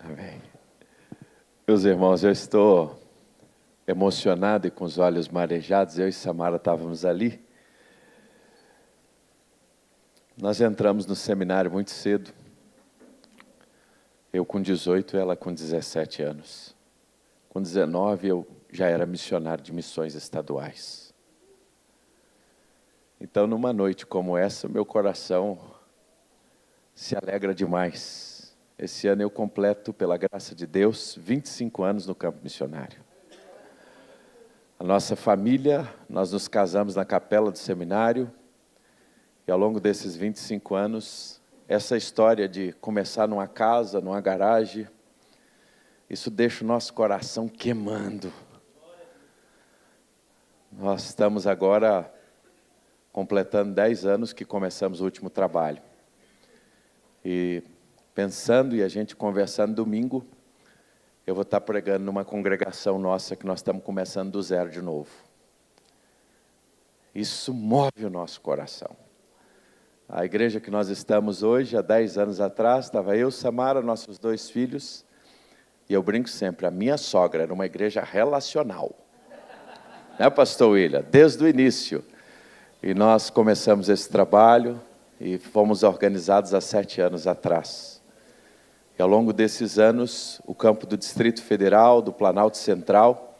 Amém. Meus irmãos, eu estou emocionado e com os olhos marejados. Eu e Samara estávamos ali. Nós entramos no seminário muito cedo. Eu com 18, ela com 17 anos. Com 19, eu já era missionário de missões estaduais. Então, numa noite como essa, meu coração se alegra demais. Esse ano eu completo, pela graça de Deus, 25 anos no campo missionário. A nossa família, nós nos casamos na capela do seminário, e ao longo desses 25 anos, essa história de começar numa casa, numa garagem, isso deixa o nosso coração queimando. Nós estamos agora completando 10 anos que começamos o último trabalho. E pensando e a gente conversando domingo, eu vou estar pregando numa congregação nossa que nós estamos começando do zero de novo. Isso move o nosso coração. A igreja que nós estamos hoje, há 10 anos atrás, estava eu, Samara, nossos 2 filhos, e eu brinco sempre, a minha sogra era uma igreja relacional. Né, pastor William? Desde o início. E nós começamos esse trabalho e fomos organizados há 7 anos atrás. E ao longo desses anos, o campo do Distrito Federal, do Planalto Central,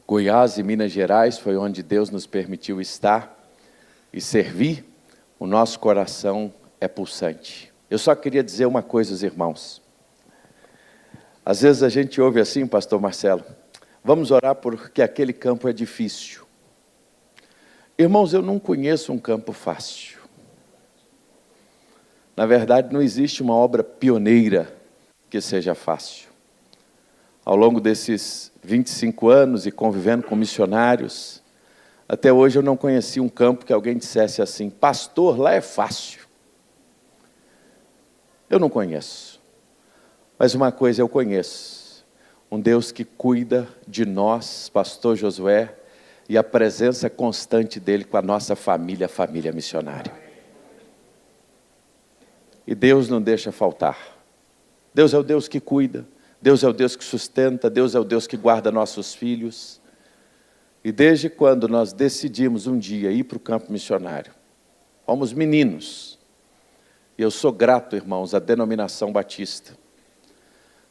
Goiás e Minas Gerais, foi onde Deus nos permitiu estar e servir. O nosso coração é pulsante. Eu só queria dizer uma coisa aos irmãos. Às vezes a gente ouve assim, pastor Marcelo, vamos orar porque aquele campo é difícil. Irmãos, eu não conheço um campo fácil. Na verdade, não existe uma obra pioneira que seja fácil. Ao longo desses 25 anos e convivendo com missionários, até hoje eu não conheci um campo que alguém dissesse assim, pastor, lá é fácil. Eu não conheço. Mas uma coisa eu conheço, um Deus que cuida de nós, pastor Josué, e a presença constante dele com a nossa família, a família missionária. E Deus não deixa faltar. Deus é o Deus que cuida, Deus é o Deus que sustenta, Deus é o Deus que guarda nossos filhos. E desde quando nós decidimos um dia ir para o campo missionário, fomos meninos. E eu sou grato, irmãos, à denominação batista.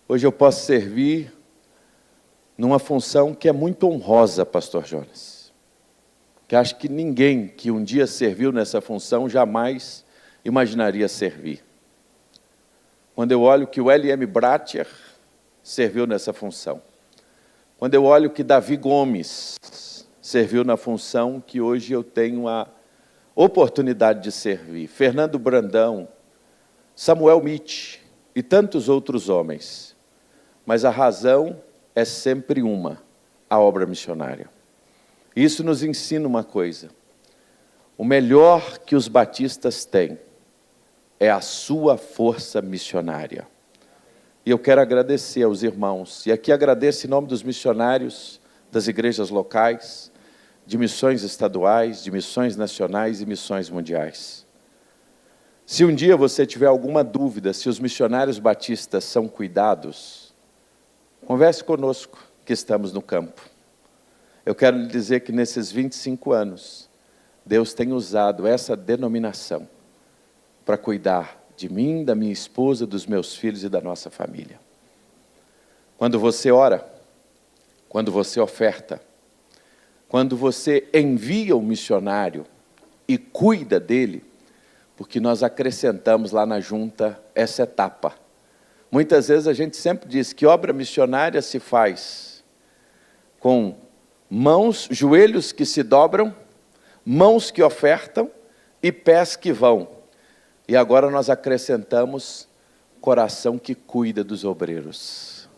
Hoje eu posso servir numa função que é muito honrosa, pastor Jonas. Que acho que ninguém que um dia serviu nessa função jamais imaginaria servir. Quando eu olho que o L.M. Bracher serviu nessa função. Quando eu olho que Davi Gomes serviu na função que hoje eu tenho a oportunidade de servir. Fernando Brandão, Samuel Mitch e tantos outros homens. Mas a razão é sempre uma, a obra missionária. Isso nos ensina uma coisa. O melhor que os batistas têm é a sua força missionária. E eu quero agradecer aos irmãos, e aqui agradeço em nome dos missionários das igrejas locais, de missões estaduais, de missões nacionais e missões mundiais. Se um dia você tiver alguma dúvida se os missionários batistas são cuidados, converse conosco que estamos no campo. Eu quero lhe dizer que nesses 25 anos, Deus tem usado essa denominação para cuidar de mim, da minha esposa, dos meus filhos e da nossa família. Quando você ora, quando você oferta, quando você envia um missionário e cuida dele, porque nós acrescentamos lá na junta essa etapa. Muitas vezes a gente sempre diz que obra missionária se faz com mãos, joelhos que se dobram, mãos que ofertam e pés que vão. E agora nós acrescentamos coração que cuida dos obreiros.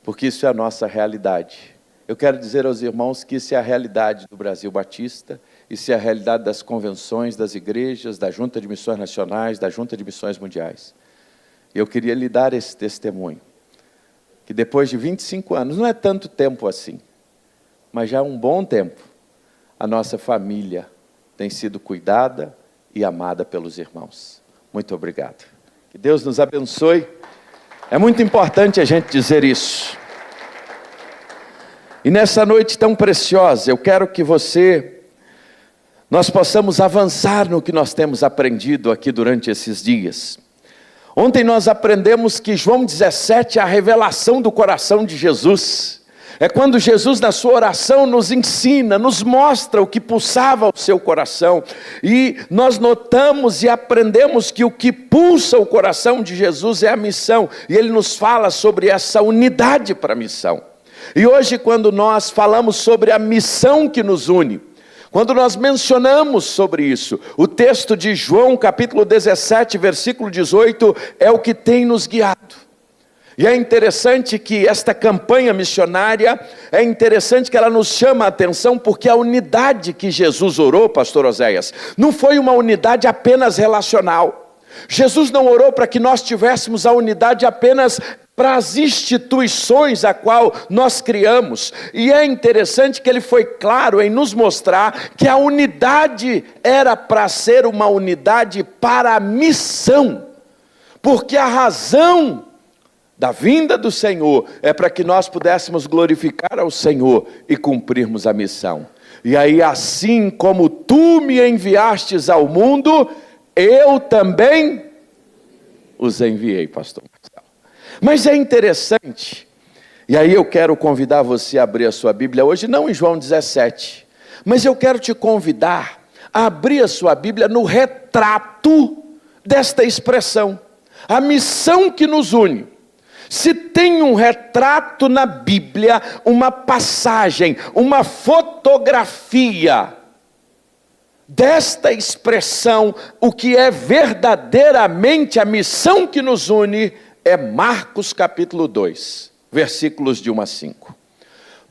Porque isso é a nossa realidade. Eu quero dizer aos irmãos que isso é a realidade do Brasil Batista, isso é a realidade das convenções, das igrejas, da Junta de Missões Nacionais, da Junta de Missões Mundiais. E eu queria lhe dar esse testemunho, que depois de 25 anos, não é tanto tempo assim, mas já é um bom tempo, a nossa família tem sido cuidada e amada pelos irmãos. Muito obrigado. Que Deus nos abençoe É muito importante a gente dizer isso. E nessa noite tão preciosa, eu quero que nós possamos avançar no que nós temos aprendido aqui durante esses dias. Ontem nós aprendemos que João 17 é a revelação do coração de Jesus. É quando Jesus, na sua oração, nos ensina, nos mostra o que pulsava o seu coração. E nós notamos e aprendemos que o que pulsa o coração de Jesus é a missão. E ele nos fala sobre essa unidade para a missão. E hoje, quando nós falamos sobre a missão que nos une, quando nós mencionamos sobre isso, o texto de João, capítulo 17, versículo 18, é o que tem nos guiado. E é interessante que esta campanha missionária, é interessante que ela nos chama a atenção, porque a unidade que Jesus orou, pastor Oséias, não foi uma unidade apenas relacional. Jesus não orou para que nós tivéssemos a unidade apenas para as instituições a qual nós criamos. E é interessante que ele foi claro em nos mostrar que a unidade era para ser uma unidade para a missão. Porque a razão da vinda do Senhor é para que nós pudéssemos glorificar ao Senhor e cumprirmos a missão. E aí, assim como tu me enviastes ao mundo, eu também os enviei, pastor Marcelo. Mas é interessante, e aí eu quero convidar você a abrir a sua Bíblia hoje, não em João 17, mas eu quero te convidar a abrir a sua Bíblia no retrato desta expressão, a missão que nos une. Se tem um retrato na Bíblia, uma passagem, uma fotografia desta expressão, o que é verdadeiramente a missão que nos une, é Marcos capítulo 2, versículos de 1 a 5.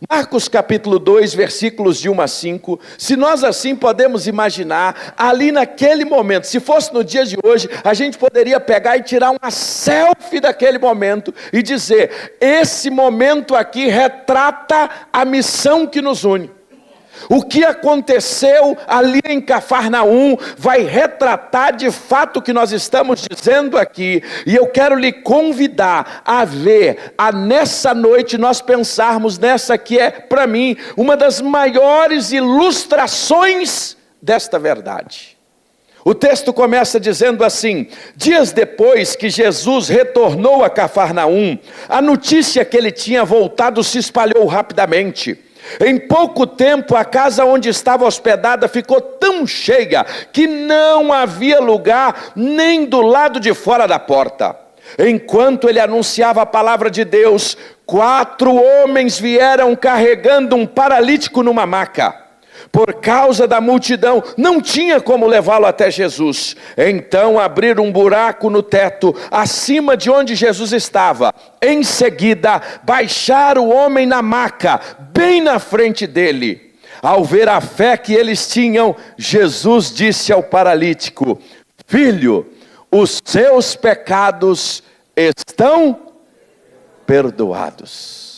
Marcos capítulo 2, versículos de 1 a 5, se nós assim podemos imaginar, ali naquele momento, se fosse no dia de hoje, a gente poderia pegar e tirar uma selfie daquele momento e dizer, esse momento aqui retrata a missão que nos une. O que aconteceu ali em Cafarnaum vai retratar de fato o que nós estamos dizendo aqui. E eu quero lhe convidar a ver, nessa noite nós pensarmos nessa que é para mim uma das maiores ilustrações desta verdade. O texto começa dizendo assim: dias depois que Jesus retornou a Cafarnaum, a notícia que ele tinha voltado se espalhou rapidamente. Em pouco tempo, a casa onde estava hospedada ficou tão cheia que não havia lugar nem do lado de fora da porta. Enquanto ele anunciava a palavra de Deus, 4 homens vieram carregando um paralítico numa maca. Por causa da multidão, não tinha como levá-lo até Jesus. Então abriram um buraco no teto, acima de onde Jesus estava. Em seguida, baixaram o homem na maca, bem na frente dele. Ao ver a fé que eles tinham, Jesus disse ao paralítico: filho, os seus pecados estão perdoados.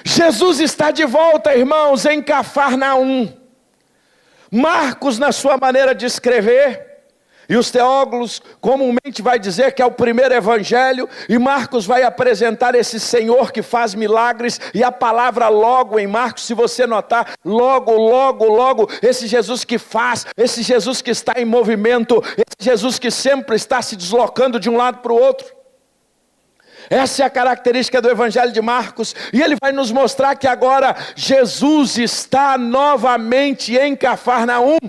Jesus está de volta, irmãos, em Cafarnaum. Marcos, na sua maneira de escrever, e os teólogos comumente vai dizer que é o primeiro evangelho, e Marcos vai apresentar esse Senhor que faz milagres, e a palavra logo em Marcos, se você notar, logo, esse Jesus que faz, esse Jesus que está em movimento, esse Jesus que sempre está se deslocando de um lado para o outro. Essa é a característica do Evangelho de Marcos, e ele vai nos mostrar que agora Jesus está novamente em Cafarnaum.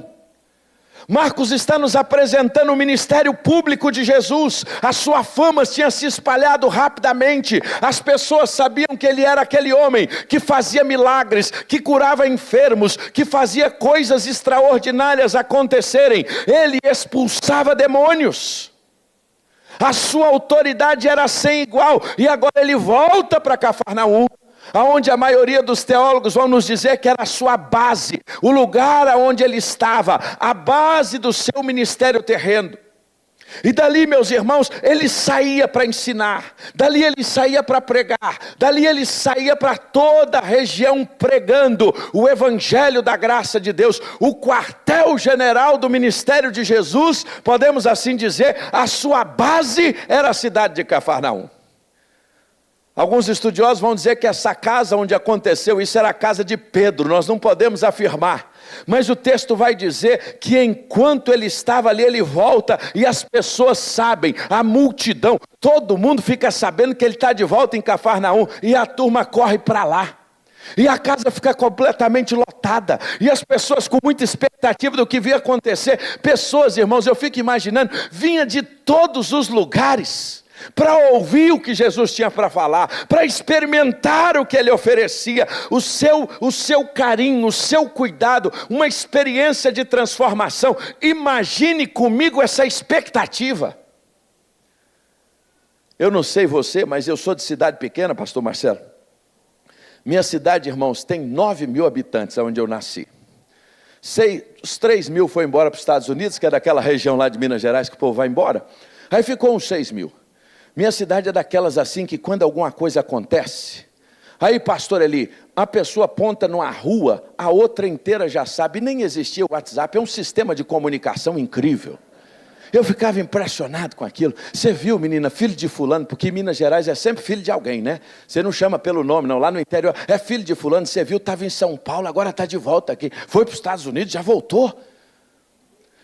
Marcos está nos apresentando o ministério público de Jesus. A sua fama tinha se espalhado rapidamente. As pessoas sabiam que ele era aquele homem que fazia milagres, que curava enfermos, que fazia coisas extraordinárias acontecerem. Ele expulsava demônios. A sua autoridade era sem igual, e agora ele volta para Cafarnaum, aonde a maioria dos teólogos vão nos dizer que era a sua base, o lugar aonde ele estava, a base do seu ministério terreno. E dali, meus irmãos, ele saía para ensinar, dali ele saía para pregar, dali ele saía para toda a região pregando o evangelho da graça de Deus. O quartel-general do ministério de Jesus, podemos assim dizer, a sua base era a cidade de Cafarnaum. Alguns estudiosos vão dizer que essa casa onde aconteceu isso era a casa de Pedro, nós não podemos afirmar. Mas o texto vai dizer que enquanto ele estava ali, ele volta e as pessoas sabem, a multidão, todo mundo fica sabendo que ele está de volta em Cafarnaum e a turma corre para lá. E a casa fica completamente lotada, e as pessoas com muita expectativa do que ia acontecer. Pessoas, irmãos, eu fico imaginando, vinha de todos os lugares para ouvir o que Jesus tinha para falar, para experimentar o que ele oferecia, o seu carinho, o seu cuidado, uma experiência de transformação. Imagine comigo essa expectativa. Eu não sei você, mas eu sou de cidade pequena, pastor Marcelo. Minha cidade, irmãos, tem 9.000 habitantes, onde eu nasci. Os 3.000 foi embora para os Estados Unidos, que é daquela região lá de Minas Gerais que o povo vai embora. Aí ficou uns 6.000. Minha cidade é daquelas assim que quando alguma coisa acontece, aí pastor Eli, a pessoa aponta numa rua, a outra inteira já sabe, nem existia o WhatsApp, é um sistema de comunicação incrível. Eu ficava impressionado com aquilo. Você viu, menina, filho de fulano, porque em Minas Gerais é sempre filho de alguém, né? Você não chama pelo nome, não. Lá no interior é filho de fulano. Você viu, estava em São Paulo, agora está de volta aqui. Foi para os Estados Unidos, já voltou.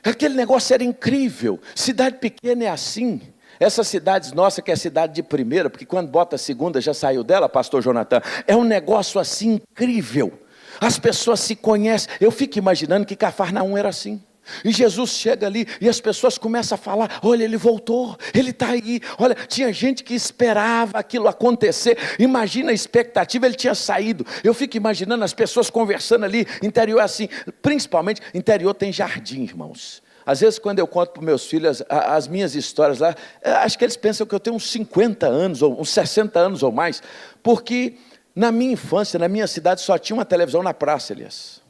Aquele negócio era incrível. Cidade pequena é assim. Essas cidades nossas, que é cidade de primeira, porque quando bota a segunda já saiu dela, pastor Jonathan. É um negócio assim incrível. As pessoas se conhecem. Eu fico imaginando que Cafarnaum era assim. E Jesus chega ali e as pessoas começam a falar, olha, ele voltou, ele está aí. Olha, tinha gente que esperava aquilo acontecer. Imagina a expectativa, ele tinha saído. Eu fico imaginando as pessoas conversando ali, interior assim. Principalmente, interior tem jardim, irmãos. Às vezes quando eu conto para os meus filhos as minhas histórias lá, acho que eles pensam que eu tenho uns 50 anos, ou uns 60 anos ou mais. Porque na minha infância, na minha cidade, só tinha uma televisão na praça, Elias.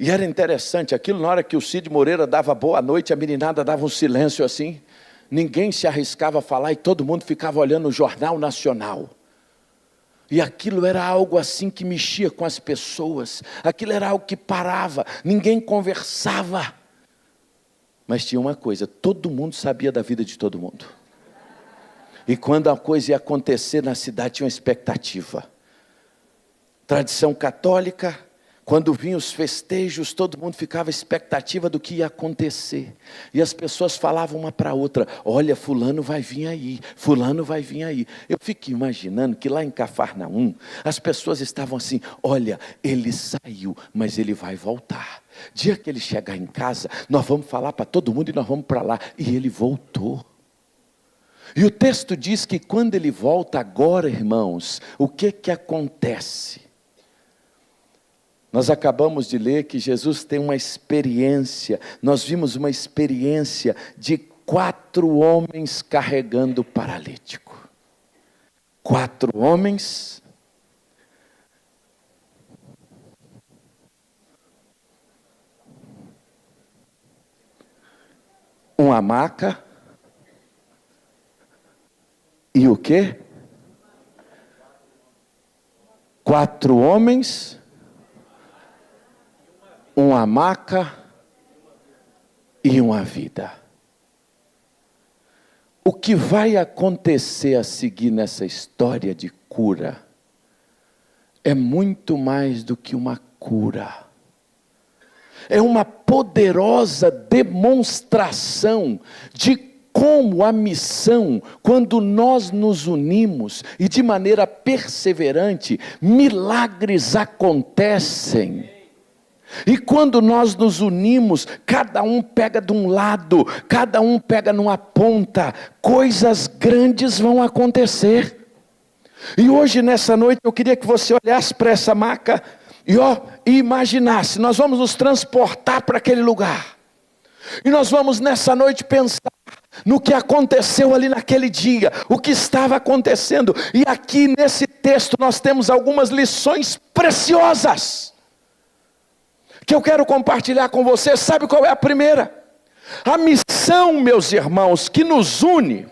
E era interessante, aquilo na hora que o Cid Moreira dava boa noite, a meninada dava um silêncio assim, ninguém se arriscava a falar e todo mundo ficava olhando o Jornal Nacional. E aquilo era algo assim que mexia com as pessoas, aquilo era algo que parava, ninguém conversava. Mas tinha uma coisa, todo mundo sabia da vida de todo mundo. E quando a coisa ia acontecer na cidade tinha uma expectativa. Tradição católica. Quando vinham os festejos, todo mundo ficava à expectativa do que ia acontecer. E as pessoas falavam uma para a outra, olha, fulano vai vir aí, fulano vai vir aí. Eu fico imaginando que lá em Cafarnaum, as pessoas estavam assim, olha, ele saiu, mas ele vai voltar. Dia que ele chegar em casa, nós vamos falar para todo mundo e nós vamos para lá. E ele voltou. E o texto diz que quando ele volta agora, irmãos, o que acontece? Nós acabamos de ler que Jesus tem uma experiência, nós vimos uma experiência de 4 homens carregando o paralítico. 4 homens, uma maca, e o quê? 4 homens, uma maca e uma vida. O que vai acontecer a seguir nessa história de cura é muito mais do que uma cura. É uma poderosa demonstração de como a missão, quando nós nos unimos e de maneira perseverante, milagres acontecem. E quando nós nos unimos, cada um pega de um lado, cada um pega numa ponta, coisas grandes vão acontecer. E hoje nessa noite eu queria que você olhasse para essa maca e imaginasse, nós vamos nos transportar para aquele lugar. E nós vamos nessa noite pensar no que aconteceu ali naquele dia, o que estava acontecendo. E aqui nesse texto nós temos algumas lições preciosas que eu quero compartilhar com você. Sabe qual é a primeira? A missão, meus irmãos, que nos une,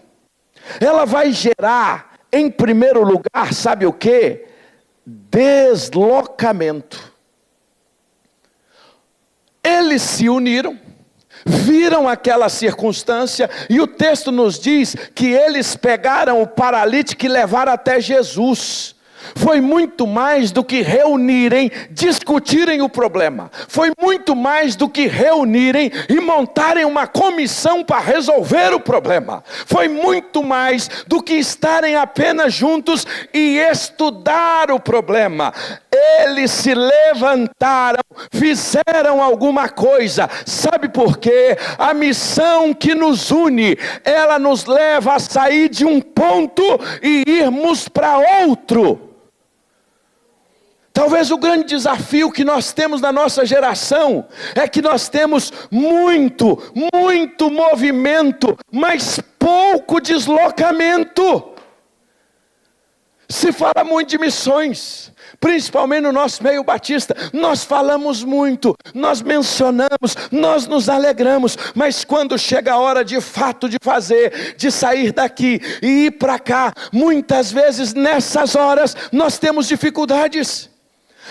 ela vai gerar, em primeiro lugar, sabe o quê? Deslocamento. Eles se uniram, viram aquela circunstância, e o texto nos diz que eles pegaram o paralítico e levaram até Jesus. Foi muito mais do que reunirem, discutirem o problema. Foi muito mais do que reunirem e montarem uma comissão para resolver o problema. Foi muito mais do que estarem apenas juntos e estudar o problema. Eles se levantaram, fizeram alguma coisa. Sabe por quê? A missão que nos une, ela nos leva a sair de um ponto e irmos para outro. Talvez o grande desafio que nós temos na nossa geração é que nós temos muito movimento, mas pouco deslocamento. Se fala muito de missões, principalmente no nosso meio batista. Nós falamos muito, nós mencionamos, nós nos alegramos, mas quando chega a hora de fato de fazer, de sair daqui e ir para cá, muitas vezes nessas horas nós temos dificuldades.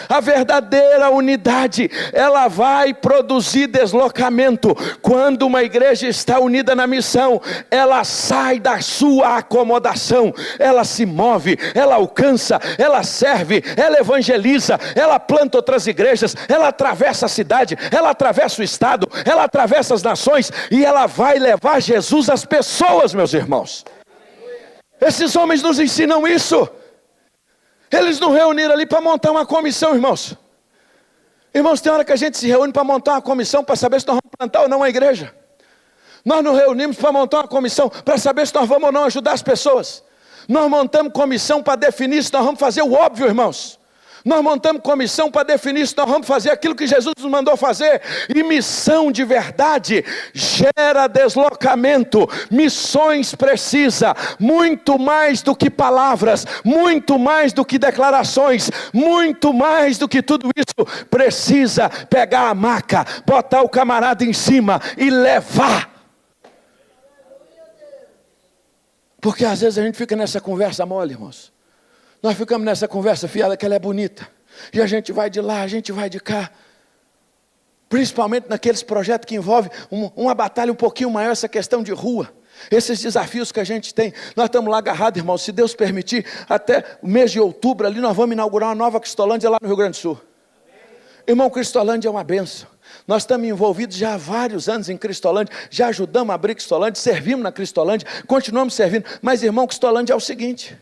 A verdadeira unidade, ela vai produzir deslocamento. Quando uma igreja está unida na missão, ela sai da sua acomodação, ela se move, ela alcança, ela serve, ela evangeliza, ela planta outras igrejas, ela atravessa a cidade, ela atravessa o estado, ela atravessa as nações, e ela vai levar Jesus às pessoas, meus irmãos. Esses homens nos ensinam isso. Eles não reuniram ali para montar uma comissão, irmãos. Irmãos, tem hora que a gente se reúne para montar uma comissão para saber se nós vamos plantar ou não uma igreja. Nós nos reunimos para montar uma comissão para saber se nós vamos ou não ajudar as pessoas. Nós montamos comissão para definir se nós vamos fazer o óbvio, irmãos. Nós montamos comissão para definir se nós vamos fazer aquilo que Jesus nos mandou fazer. E missão de verdade gera deslocamento. Missões precisa muito mais do que palavras, muito mais do que declarações, muito mais do que tudo isso. Precisa pegar a maca, botar o camarada em cima e levar. Porque às vezes a gente fica nessa conversa mole, irmãos. Nós ficamos nessa conversa fiada que ela é bonita. E a gente vai de lá, a gente vai de cá. Principalmente naqueles projetos que envolvem uma batalha um pouquinho maior, essa questão de rua. Esses desafios que a gente tem. Nós estamos lá agarrados, irmãos. Se Deus permitir, até o mês de outubro ali nós vamos inaugurar uma nova Cristolândia lá no Rio Grande do Sul. Irmão, Cristolândia é uma bênção. Nós estamos envolvidos já há vários anos em Cristolândia. Já ajudamos a abrir Cristolândia, servimos na Cristolândia, continuamos servindo. Mas, irmão, Cristolândia é o seguinte.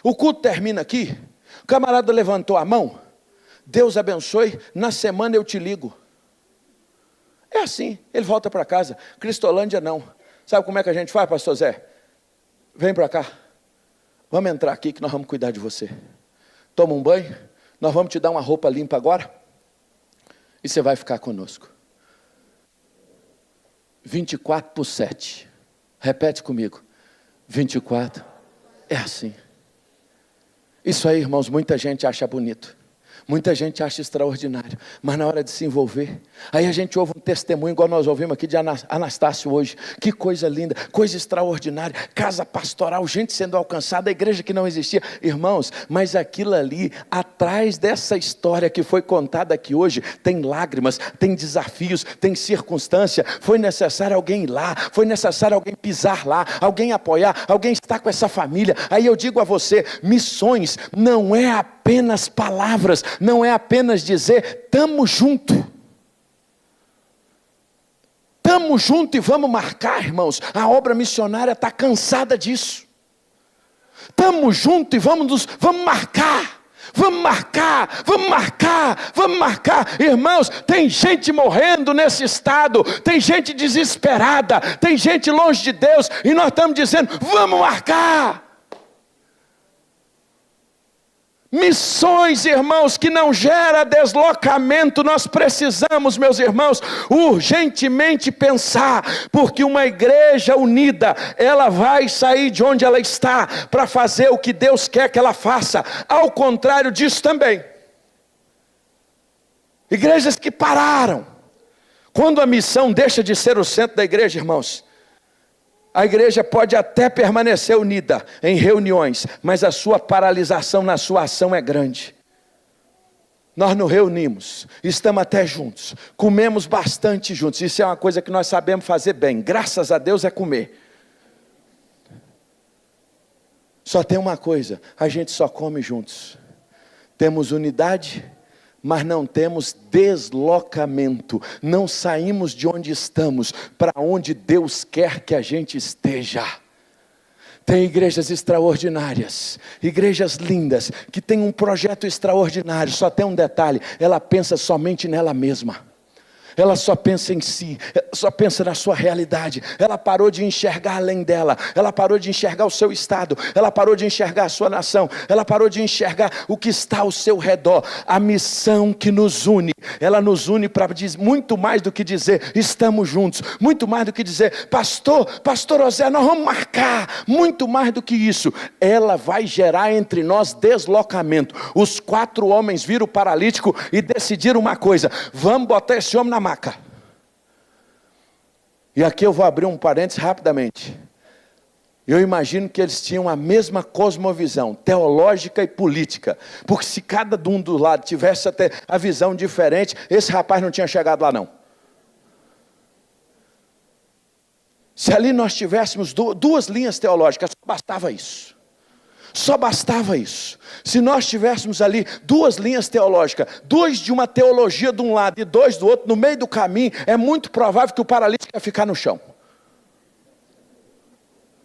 O culto termina aqui, o camarada levantou a mão, Deus abençoe, na semana eu te ligo. É assim, ele volta para casa. Cristolândia não. Sabe como é que a gente faz, pastor Zé? Vem para cá, vamos entrar aqui que nós vamos cuidar de você. Toma um banho, nós vamos te dar uma roupa limpa agora, e você vai ficar conosco. 24/7, repete comigo, 24, é assim. Isso aí, irmãos, muita gente acha bonito. Muita gente acha extraordinário. Mas na hora de se envolver, aí a gente ouve um testemunho, igual nós ouvimos aqui de Anastácio hoje. Que coisa linda, coisa extraordinária. Casa pastoral, gente sendo alcançada, a igreja que não existia. Irmãos, mas aquilo ali, atrás dessa história que foi contada aqui hoje, tem lágrimas, tem desafios, tem circunstância. Foi necessário alguém ir lá, foi necessário alguém pisar lá, alguém apoiar, alguém estar com essa família. Aí eu digo a você, missões não é apenas palavras, não é apenas dizer, estamos juntos. Estamos juntos e vamos marcar, irmãos. A obra missionária está cansada disso. Estamos juntos e vamos marcar. Vamos marcar, vamos marcar, vamos marcar. Irmãos, tem gente morrendo nesse estado, tem gente desesperada, tem gente longe de Deus, e nós estamos dizendo, vamos marcar. Missões, irmãos, que não gera deslocamento. Nós precisamos, meus irmãos, urgentemente pensar, porque uma igreja unida, ela vai sair de onde ela está, para fazer o que Deus quer que ela faça. Ao contrário disso também, igrejas que pararam, quando a missão deixa de ser o centro da igreja, irmãos, a igreja pode até permanecer unida em reuniões, mas a sua paralisação na sua ação é grande. nós nos reunimos, estamos até juntos, comemos bastante juntos. Isso é uma coisa que nós sabemos fazer bem, graças a Deus, é comer. Só tem uma coisa, a gente só come juntos. Temos unidade, mas não temos deslocamento. Não saímos de onde estamos para onde Deus quer que a gente esteja. Tem igrejas extraordinárias, igrejas lindas, que tem um projeto extraordinário. Só tem um detalhe, ela pensa somente nela mesma. Ela só pensa em si, só pensa na sua realidade. Ela parou de enxergar além dela. Ela parou de enxergar o seu estado. Ela parou de enxergar a sua nação. Ela parou de enxergar o que está ao seu redor. A missão que nos une, ela nos une para dizer muito mais do que dizer estamos juntos. Muito mais do que dizer pastor José, nós vamos marcar. Muito mais do que isso. Ela vai gerar entre nós deslocamento. Os 4 homens viram o paralítico e decidiram uma coisa: vamos botar esse homem na maca. E aqui eu vou abrir um parênteses rapidamente. Eu imagino que eles tinham a mesma cosmovisão teológica e política, porque se cada um do lado tivesse até a visão diferente, esse rapaz não tinha chegado lá não. Se ali nós tivéssemos 2 linhas teológicas, só bastava isso. Só bastava isso. Se nós tivéssemos ali 2 linhas teológicas, 2 de uma teologia de um lado e 2 do outro, no meio do caminho, é muito provável que o paralítico ia ficar no chão.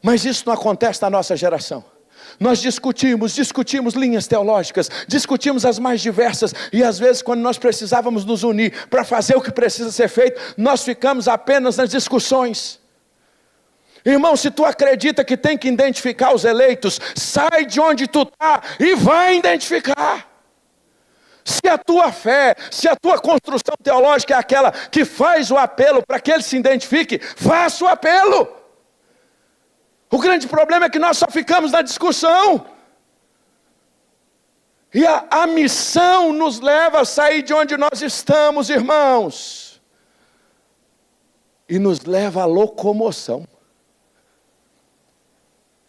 Mas isso não acontece na nossa geração. Nós discutimos linhas teológicas, discutimos as mais diversas, e às vezes quando nós precisávamos nos unir para fazer o que precisa ser feito, nós ficamos apenas nas discussões. Irmão, se tu acredita que tem que identificar os eleitos, sai de onde tu está e vai identificar. Se a tua fé, se a tua construção teológica é aquela que faz o apelo para que ele se identifique, faça o apelo. O grande problema é que nós só ficamos na discussão. E a missão nos leva a sair de onde nós estamos, irmãos. E nos leva à locomoção.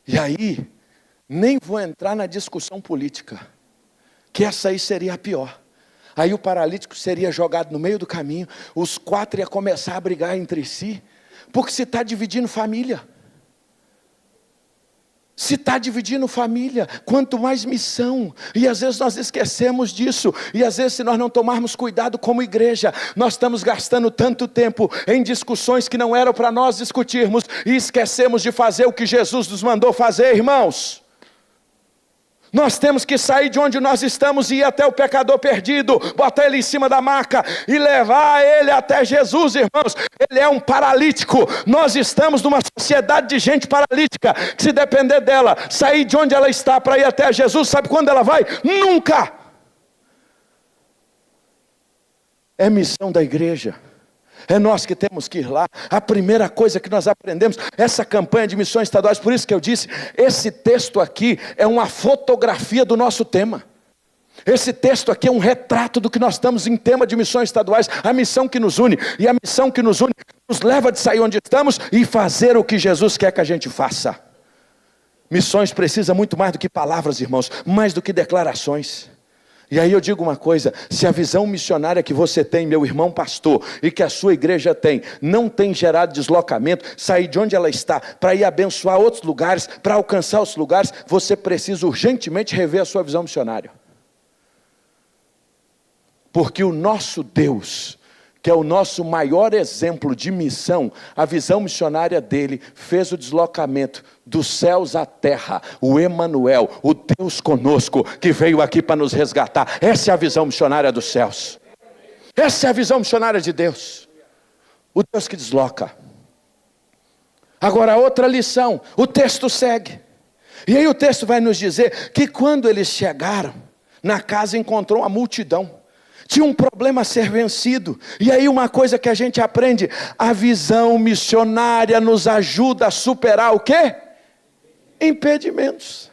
E aí, nem vou entrar na discussão política, que essa aí seria a pior. Aí o paralítico seria jogado no meio do caminho, os 4 iam começar a brigar entre si, porque se está dividindo família. Se está dividindo família, quanto mais missão. E às vezes nós esquecemos disso. E às vezes se nós não tomarmos cuidado como igreja, nós estamos gastando tanto tempo em discussões que não eram para nós discutirmos. E esquecemos de fazer o que Jesus nos mandou fazer, irmãos. Nós temos que sair de onde nós estamos e ir até o pecador perdido, botar ele em cima da maca e levar ele até Jesus, irmãos. Ele é um paralítico. Nós estamos numa sociedade de gente paralítica, que se depender dela, sair de onde ela está para ir até Jesus, sabe quando ela vai? Nunca! É missão da igreja. É nós que temos que ir lá. A primeira coisa que nós aprendemos, essa campanha de missões estaduais, por isso que eu disse, esse texto aqui é uma fotografia do nosso tema. Esse texto aqui é um retrato do que nós estamos em tema de missões estaduais, a missão que nos une. E a missão que nos une nos leva de sair onde estamos e fazer o que Jesus quer que a gente faça. Missões precisa muito mais do que palavras, irmãos, mais do que declarações. E aí eu digo uma coisa, se a visão missionária que você tem, meu irmão pastor, e que a sua igreja tem, não tem gerado deslocamento, sair de onde ela está, para ir abençoar outros lugares, para alcançar outros lugares, você precisa urgentemente rever a sua visão missionária. Porque o nosso Deus, que é o nosso maior exemplo de missão, a visão missionária dele fez o deslocamento dos céus à terra, o Emanuel, o Deus conosco, que veio aqui para nos resgatar. Essa é a visão missionária dos céus. Essa é a visão missionária de Deus. O Deus que desloca. Agora outra lição, o texto segue. E aí o texto vai nos dizer que quando eles chegaram na casa, encontrou a multidão. Tinha um problema a ser vencido. E aí uma coisa que a gente aprende, a visão missionária nos ajuda a superar o quê? Impedimentos.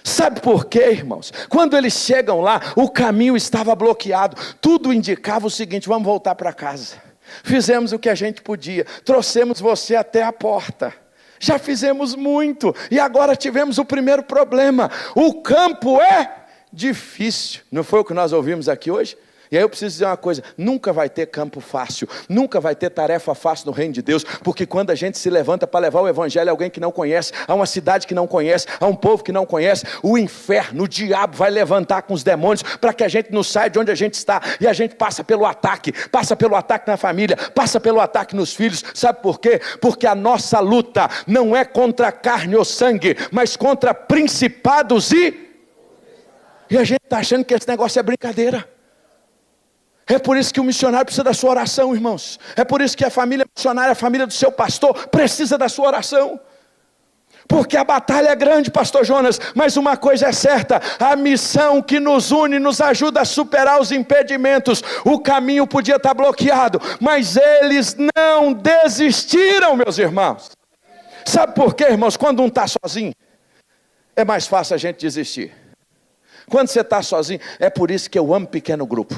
Sabe por quê, irmãos? Quando eles chegam lá, o caminho estava bloqueado. Tudo indicava o seguinte: vamos voltar para casa. Fizemos o que a gente podia. Trouxemos você até a porta. Já fizemos muito. E agora tivemos o primeiro problema. O campo é difícil. Não foi o que nós ouvimos aqui hoje? E aí eu preciso dizer uma coisa, nunca vai ter campo fácil, nunca vai ter tarefa fácil no reino de Deus, porque quando a gente se levanta para levar o evangelho a alguém que não conhece, a uma cidade que não conhece, a um povo que não conhece, o inferno, o diabo vai levantar com os demônios, para que a gente não saia de onde a gente está, e a gente passa pelo ataque na família, passa pelo ataque nos filhos. Sabe por quê? Porque a nossa luta não é contra carne ou sangue, mas contra principados e a gente está achando que esse negócio é brincadeira. É por isso que o missionário precisa da sua oração, irmãos. É por isso que a família missionária, a família do seu pastor, precisa da sua oração. Porque a batalha é grande, pastor Jonas, mas uma coisa é certa, a missão que nos une, nos ajuda a superar os impedimentos. O caminho podia estar bloqueado, mas eles não desistiram, meus irmãos. Sabe por quê, irmãos? Quando um está sozinho, é mais fácil a gente desistir. Quando você está sozinho, é por isso que eu amo pequeno grupo.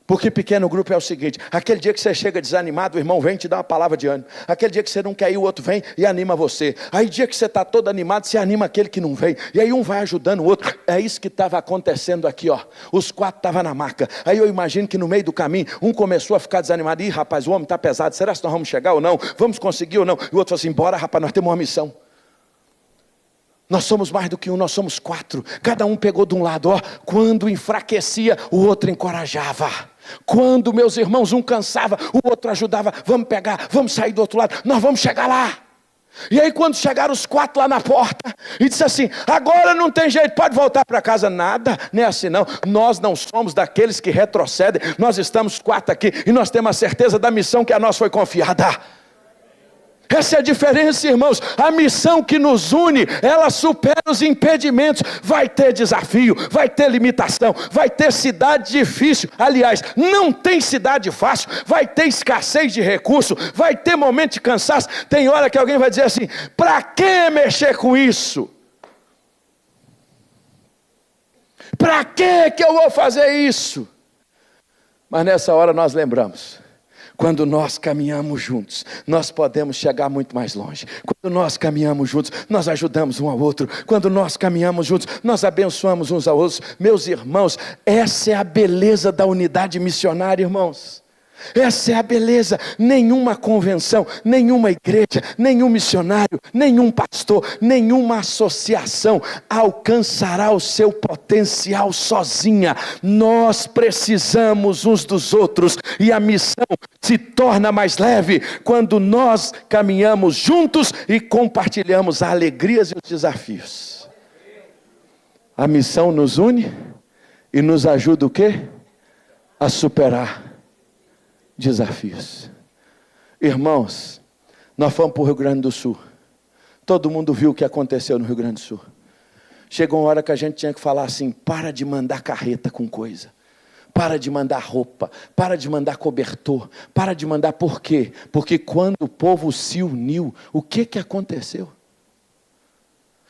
Porque pequeno grupo é o seguinte, aquele dia que você chega desanimado, o irmão vem te dar uma palavra de ânimo. Aquele dia que você não quer ir, o outro vem e anima você. Aí dia que você está todo animado, você anima aquele que não vem. E aí um vai ajudando o outro. É isso que estava acontecendo aqui, ó. Os 4 estavam na maca. Aí eu imagino que no meio do caminho, um começou a ficar desanimado. Ih, rapaz, o homem está pesado, será que nós vamos chegar ou não? Vamos conseguir ou não? E o outro falou assim, bora rapaz, nós temos uma missão. Nós somos mais do que um, nós somos 4. Cada um pegou de um lado, ó. Quando enfraquecia, o outro encorajava. Quando, meus irmãos, um cansava, o outro ajudava. Vamos pegar, vamos sair do outro lado, nós vamos chegar lá. E aí quando chegaram os 4 lá na porta, e disse assim, agora não tem jeito, pode voltar para casa. Nada, nem assim não. Nós não somos daqueles que retrocedem. Nós estamos 4 aqui, e nós temos a certeza da missão que a nós foi confiada. Essa é a diferença, irmãos. A missão que nos une, ela supera os impedimentos. Vai ter desafio, vai ter limitação, vai ter cidade difícil. Aliás, não tem cidade fácil. Vai ter escassez de recursos, vai ter momento de cansaço. Tem hora que alguém vai dizer assim, para que mexer com isso? Para que eu vou fazer isso? Mas nessa hora nós lembramos, quando nós caminhamos juntos, nós podemos chegar muito mais longe. Quando nós caminhamos juntos, nós ajudamos um ao outro. Quando nós caminhamos juntos, nós abençoamos uns aos outros. Meus irmãos, essa é a beleza da unidade missionária, irmãos. Essa é a beleza. Nenhuma convenção, nenhuma igreja, nenhum missionário, nenhum pastor, nenhuma associação alcançará o seu potencial sozinha. Nós precisamos uns dos outros, e a missão se torna mais leve quando nós caminhamos juntos e compartilhamos as alegrias e os desafios. A missão nos une e nos ajuda o quê? A superar desafios. Irmãos, nós fomos para o Rio Grande do Sul. Todo mundo viu o que aconteceu no Rio Grande do Sul. Chegou uma hora que a gente tinha que falar assim, para de mandar carreta com coisa. Para de mandar roupa, para de mandar cobertor, para de mandar. Por quê? Porque quando o povo se uniu, o que aconteceu?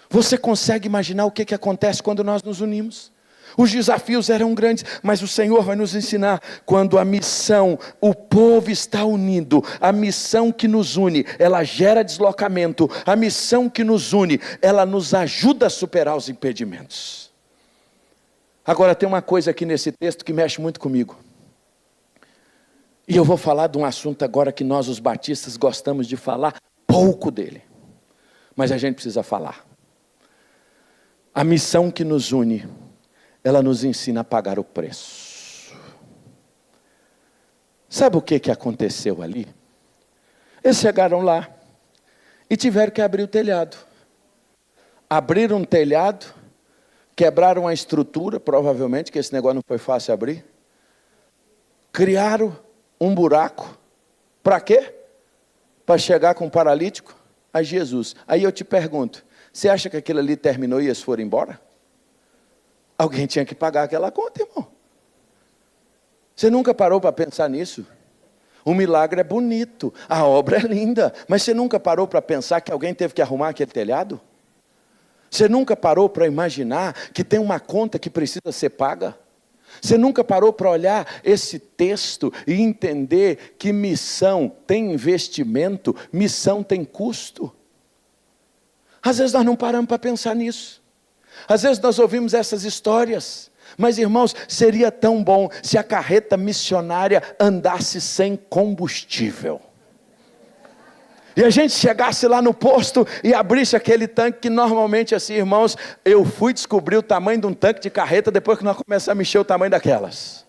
Você consegue imaginar o que acontece quando nós nos unimos? Os desafios eram grandes, mas o Senhor vai nos ensinar, quando a missão, o povo está unido, a missão que nos une, ela gera deslocamento, a missão que nos une, ela nos ajuda a superar os impedimentos. Agora tem uma coisa aqui nesse texto que mexe muito comigo, e eu vou falar de um assunto agora que nós os batistas gostamos de falar pouco dele, mas a gente precisa falar. A missão que nos une, ela nos ensina a pagar o preço. Sabe o que aconteceu ali? Eles chegaram lá e tiveram que abrir o telhado. Abriram um telhado, quebraram a estrutura, provavelmente, que esse negócio não foi fácil abrir. Criaram um buraco. Para quê? Para chegar com um paralítico a Jesus. Aí eu te pergunto, você acha que aquilo ali terminou e eles foram embora? Alguém tinha que pagar aquela conta, irmão. Você nunca parou para pensar nisso? O milagre é bonito, a obra é linda, mas você nunca parou para pensar que alguém teve que arrumar aquele telhado? Você nunca parou para imaginar que tem uma conta que precisa ser paga? Você nunca parou para olhar esse texto e entender que missão tem investimento, missão tem custo? Às vezes nós não paramos para pensar nisso. Às vezes nós ouvimos essas histórias, mas irmãos, seria tão bom se a carreta missionária andasse sem combustível. E a gente chegasse lá no posto e abrisse aquele tanque que normalmente assim, irmãos, eu fui descobrir o tamanho de um tanque de carreta depois que nós começamos a mexer o tamanho daquelas.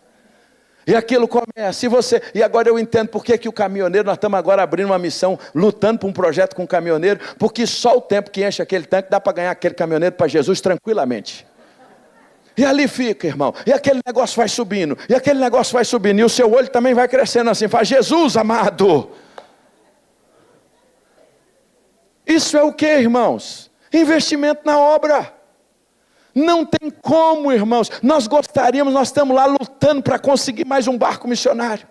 E aquilo começa, e agora eu entendo por que o caminhoneiro, nós estamos agora abrindo uma missão, lutando por um projeto com o caminhoneiro, porque só o tempo que enche aquele tanque dá para ganhar aquele caminhoneiro para Jesus tranquilamente. E ali fica, irmão, e aquele negócio vai subindo, e o seu olho também vai crescendo assim, fala, Jesus amado. Isso é o que, irmãos? Investimento na obra. Não tem como, irmãos, nós estamos lá lutando para conseguir mais um barco missionário.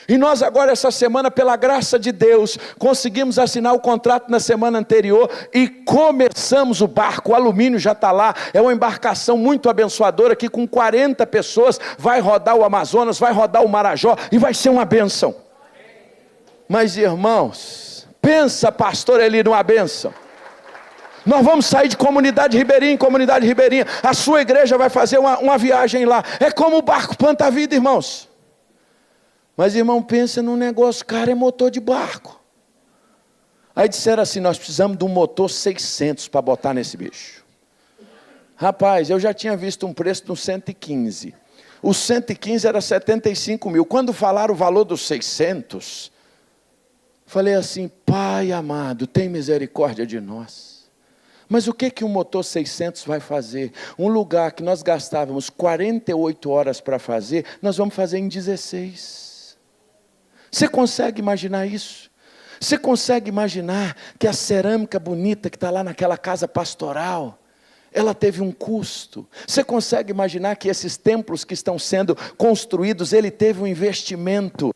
E nós agora essa semana, pela graça de Deus, conseguimos assinar o contrato na semana anterior e começamos o barco, o alumínio já está lá, é uma embarcação muito abençoadora que com 40 pessoas vai rodar o Amazonas, vai rodar o Marajó e vai ser uma bênção. Mas irmãos, pensa pastor Eli numa bênção. Nós vamos sair de comunidade ribeirinha em comunidade ribeirinha, a sua igreja vai fazer uma viagem lá, é como o barco planta a vida, irmãos. Mas irmão, pensa num negócio, cara, é motor de barco. Aí disseram assim, nós precisamos de um motor 600 para botar nesse bicho. Rapaz, eu já tinha visto um preço de um 115. O 115 era 75 mil. Quando falaram o valor dos 600, falei assim, Pai amado, tem misericórdia de nós. Mas o que um motor 600 vai fazer? Um lugar que nós gastávamos 48 horas para fazer, nós vamos fazer em 16. Você consegue imaginar isso? Você consegue imaginar que a cerâmica bonita que está lá naquela casa pastoral, ela teve um custo? Você consegue imaginar que esses templos que estão sendo construídos, ele teve um investimento?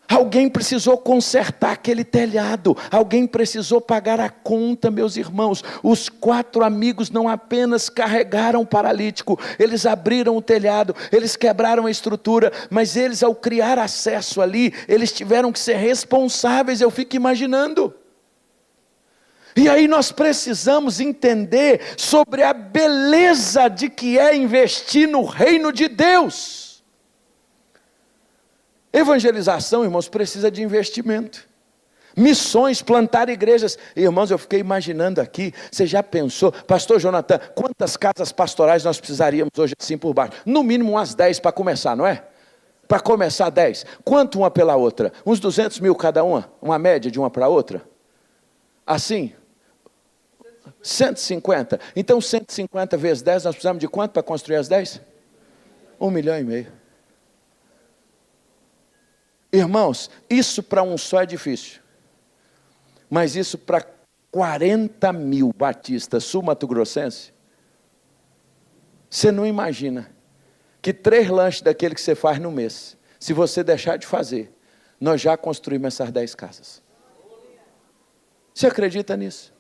Alguém precisou consertar aquele telhado, alguém precisou pagar a conta, meus irmãos. Os 4 amigos não apenas carregaram o paralítico, eles abriram o telhado, eles quebraram a estrutura, mas eles, ao criar acesso ali, eles tiveram que ser responsáveis, eu fico imaginando. E aí nós precisamos entender sobre a beleza de que é investir no reino de Deus. Evangelização, irmãos, precisa de investimento. Missões, plantar igrejas. Irmãos, eu fiquei imaginando aqui, você já pensou, pastor Jonathan, quantas casas pastorais nós precisaríamos hoje assim por baixo? No mínimo umas 10 para começar, não é? Para começar 10. Quanto uma pela outra? Uns 200 mil cada uma média de uma para a outra? Assim? 150. Então 150 vezes 10, nós precisamos de quanto para construir as 10? 1,5 milhão. Irmãos, isso para um só é difícil, mas isso para 40 mil batistas sul-mato-grossenses, você não imagina que 3 lanches daquele que você faz no mês, se você deixar de fazer, nós já construímos essas 10 casas. Você acredita nisso?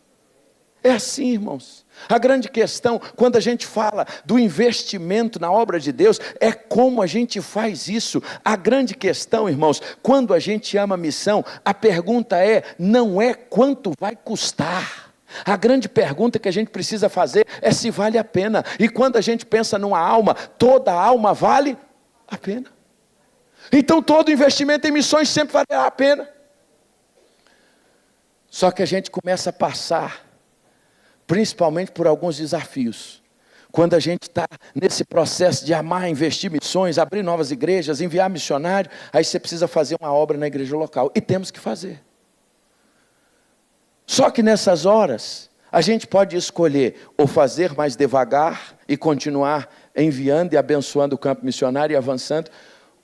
É assim, irmãos. A grande questão, quando a gente fala do investimento na obra de Deus, é como a gente faz isso. A grande questão, irmãos, quando a gente ama a missão, a pergunta não é quanto vai custar. A grande pergunta que a gente precisa fazer é se vale a pena. E quando a gente pensa numa alma, toda alma vale a pena. Então todo investimento em missões sempre vale a pena. Só que a gente começa a passar principalmente por alguns desafios. Quando a gente está nesse processo de amar, investir em missões, abrir novas igrejas, enviar missionário, aí você precisa fazer uma obra na igreja local. E temos que fazer. Só que nessas horas, a gente pode escolher ou fazer mais devagar e continuar enviando e abençoando o campo missionário e avançando.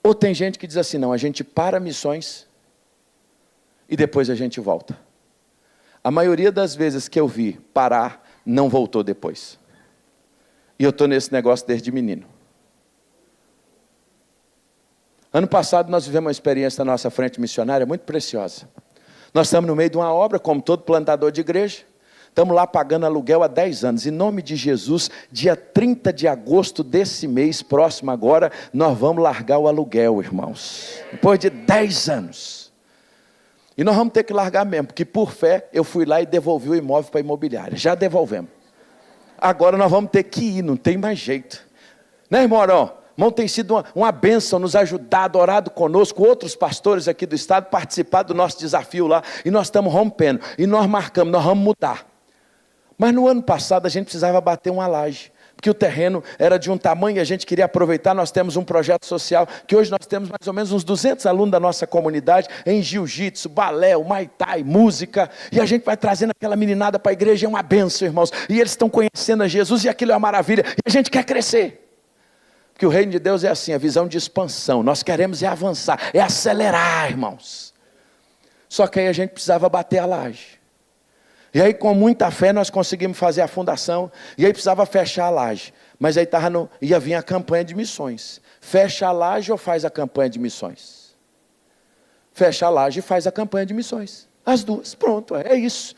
Ou tem gente que diz assim, não, a gente para missões e depois a gente volta. A maioria das vezes que eu vi parar, não voltou depois. E eu estou nesse negócio desde menino. Ano passado nós vivemos uma experiência na nossa frente missionária muito preciosa. Nós estamos no meio de uma obra, como todo plantador de igreja. Estamos lá pagando aluguel há 10 anos. Em nome de Jesus, dia 30 de agosto desse mês, próximo agora, nós vamos largar o aluguel, irmãos. Depois de 10 anos. E nós vamos ter que largar mesmo, porque por fé eu fui lá e devolvi o imóvel para a imobiliária. Já devolvemos. agora nós vamos ter que ir, não tem mais jeito. Né, irmão Arão? Irmão, tem sido uma bênção, nos ajudado, orado conosco, outros pastores aqui do estado, participar do nosso desafio lá, e nós estamos rompendo, e nós marcamos, nós vamos mudar. Mas no ano passado a gente precisava bater uma laje, porque o terreno era de um tamanho e a gente queria aproveitar. Nós temos um projeto social, que hoje nós temos mais ou menos uns 200 alunos da nossa comunidade, em jiu-jitsu, balé, muay thai, música, e a gente vai trazendo aquela meninada para a igreja, é uma bênção, irmãos, e eles estão conhecendo a Jesus, e aquilo é uma maravilha, e a gente quer crescer. Porque o reino de Deus é assim, a visão de expansão, nós queremos é avançar, é acelerar, irmãos. Só que aí a gente precisava bater a laje. E aí com muita fé nós conseguimos fazer a fundação, e aí precisava fechar a laje. Mas aí ia vir a campanha de missões. Fecha a laje ou faz a campanha de missões? Fecha a laje e faz a campanha de missões. As duas, pronto, é isso.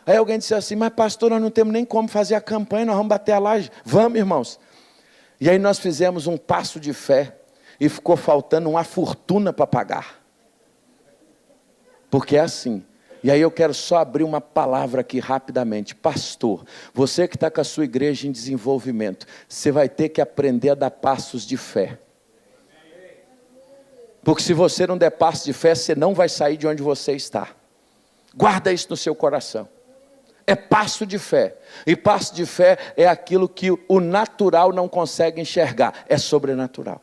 Aí alguém disse assim, mas pastor, nós não temos nem como fazer a campanha, nós vamos bater a laje. Vamos, irmãos. E aí nós fizemos um passo de fé, e ficou faltando uma fortuna para pagar. Porque é assim. E aí eu quero só abrir uma palavra aqui rapidamente. Pastor, você que está com a sua igreja em desenvolvimento, você vai ter que aprender a dar passos de fé. Porque se você não der passos de fé, você não vai sair de onde você está. Guarda isso no seu coração. É passo de fé. E passo de fé é aquilo que o natural não consegue enxergar. É sobrenatural.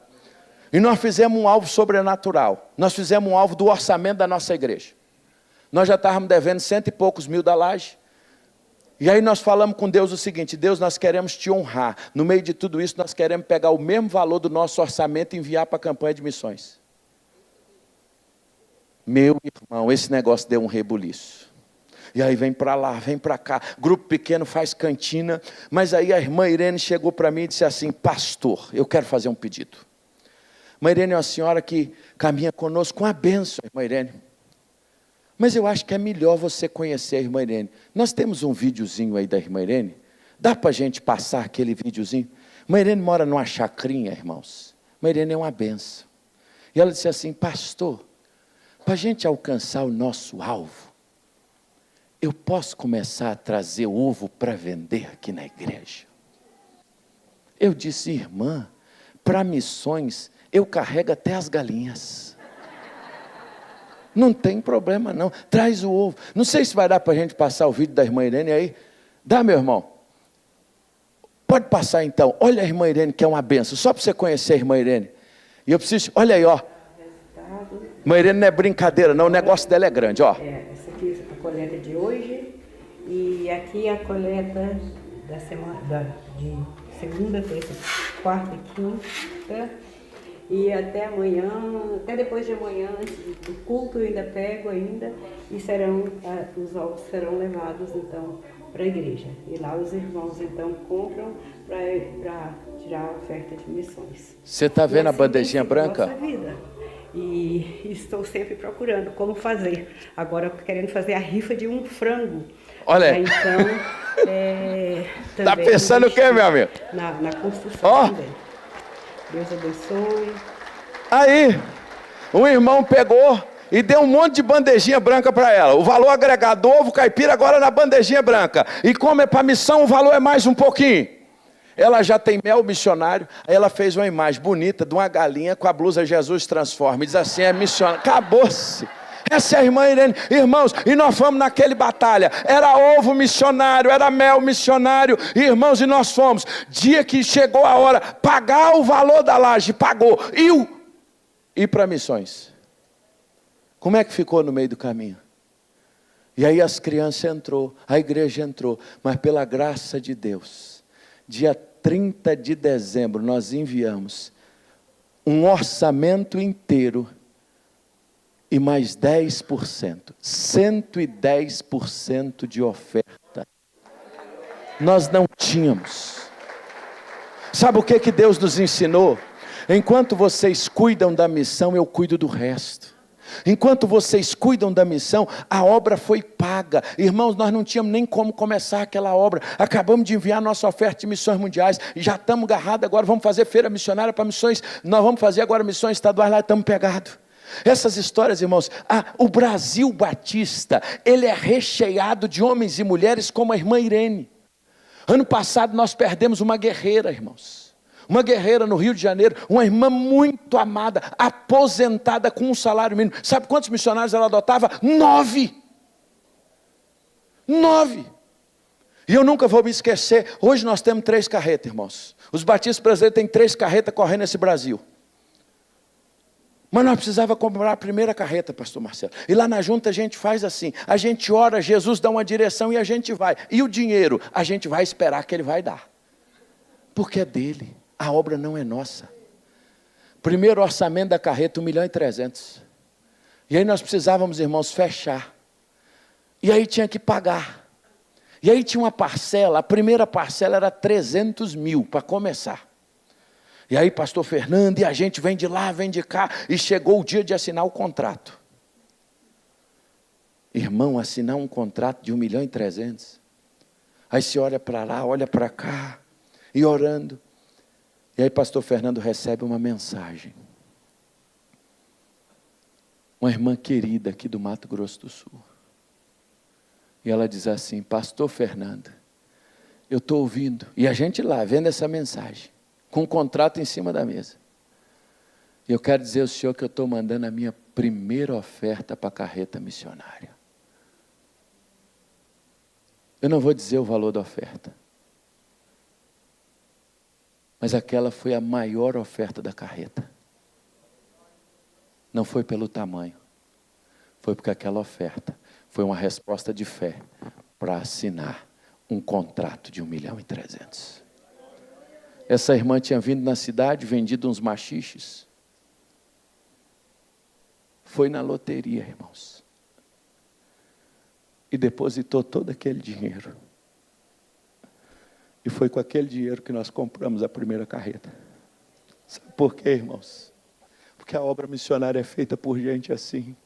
E nós fizemos um alvo sobrenatural. Nós fizemos um alvo do orçamento da nossa igreja. Nós já estávamos devendo 100 e poucos mil da laje. E aí nós falamos com Deus o seguinte: Deus, nós queremos te honrar. No meio de tudo isso, nós queremos pegar o mesmo valor do nosso orçamento e enviar para a campanha de missões. Meu irmão, esse negócio deu um rebuliço. E aí vem para lá, vem para cá, grupo pequeno faz cantina. Mas aí a irmã Irene chegou para mim e disse assim: pastor, eu quero fazer um pedido. Irmã Irene é uma senhora que caminha conosco com a bênção, irmã Irene. Mas eu acho que é melhor você conhecer a irmã Irene. Nós temos um videozinho aí da irmã Irene. Dá para a gente passar aquele videozinho? Irmã Irene mora numa chacrinha, irmãos. Irmã Irene é uma benção. E ela disse assim: pastor, para a gente alcançar o nosso alvo, eu posso começar a trazer ovo para vender aqui na igreja? Eu disse: irmã, para missões, eu carrego até as galinhas. Não tem problema não, traz o ovo. Não sei se vai dar para a gente passar o vídeo da irmã Irene aí. Dá, meu irmão? Pode passar então. Olha a irmã Irene, que é uma benção, só para você conhecer a irmã Irene. E eu preciso, olha aí, ó. Irmã Irene não é brincadeira não, o negócio dela é grande, ó. Essa aqui é a coleta de hoje. E aqui a coleta da semana, de segunda, terça, quarta e quinta. E até amanhã, até depois de amanhã, o culto eu ainda pego ainda, e os ovos serão levados então para a igreja. E lá os irmãos então compram para tirar a oferta de missões. Você está vendo assim a bandejinha branca? Nossa vida. E estou sempre procurando como fazer. Agora querendo fazer a rifa de um frango. Olha aí. Então, tá pensando o quê, meu amigo? Na construção também. Deus abençoe. Aí, um irmão pegou e deu um monte de bandejinha branca para ela. O valor agregado do ovo caipira agora na bandejinha branca. E como é para missão, o valor é mais um pouquinho. Ela já tem mel missionário. Aí ela fez uma imagem bonita de uma galinha com a blusa Jesus Transforma. E diz assim: é missionário. Acabou-se. Essa é a irmã Irene. Irmãos, e nós fomos naquele batalha. Era ovo missionário, era mel missionário. Irmãos, e nós fomos. Dia que chegou a hora, pagar o valor da laje, pagou. E ir para missões. Como é que ficou no meio do caminho? E aí as crianças entrou, a igreja entrou. Mas pela graça de Deus, dia 30 de dezembro, nós enviamos um orçamento inteiro e mais 10%, 110% de oferta. Nós não tínhamos. Sabe o que Deus nos ensinou? Enquanto vocês cuidam da missão, eu cuido do resto. Enquanto vocês cuidam da missão, a obra foi paga. Irmãos, nós não tínhamos nem como começar aquela obra. Acabamos de enviar nossa oferta de missões mundiais. Já estamos agarrados agora, vamos fazer feira missionária para missões. Nós vamos fazer agora missões estaduais lá, estamos pegados. Essas histórias, irmãos, o Brasil Batista, ele é recheado de homens e mulheres como a irmã Irene. Ano passado nós perdemos uma guerreira, irmãos. Uma guerreira no Rio de Janeiro, uma irmã muito amada, aposentada com um salário mínimo. Sabe quantos missionários ela adotava? 9. 9. E eu nunca vou me esquecer, hoje nós temos 3 carretas, irmãos. Os batistas brasileiros têm 3 carretas correndo nesse Brasil. Mas nós precisávamos comprar a primeira carreta, pastor Marcelo. E lá na junta a gente faz assim, a gente ora, Jesus dá uma direção e a gente vai. E o dinheiro, a gente vai esperar que ele vai dar. Porque é dele, a obra não é nossa. Primeiro orçamento da carreta, 1.300.000. E aí nós precisávamos, irmãos, fechar. E aí tinha que pagar. E aí tinha uma parcela, a primeira parcela era 300.000 para começar. E aí pastor Fernando, e a gente vem de lá, vem de cá, e chegou o dia de assinar o contrato. Irmão, assinar um contrato de 1.300.000. Aí você olha para lá, olha para cá, e orando. E aí pastor Fernando recebe uma mensagem. Uma irmã querida aqui do Mato Grosso do Sul. E ela diz assim, pastor Fernando, eu estou ouvindo, e a gente lá, vendo essa mensagem, com um contrato em cima da mesa. E eu quero dizer ao senhor que eu estou mandando a minha primeira oferta para a carreta missionária. Eu não vou dizer o valor da oferta. Mas aquela foi a maior oferta da carreta. Não foi pelo tamanho. Foi porque aquela oferta foi uma resposta de fé para assinar um contrato de 1.300.000. Essa irmã tinha vindo na cidade, vendido uns machiches. Foi na loteria, irmãos. E depositou todo aquele dinheiro. E foi com aquele dinheiro que nós compramos a primeira carreta. Sabe por quê, irmãos? Porque a obra missionária é feita por gente assim.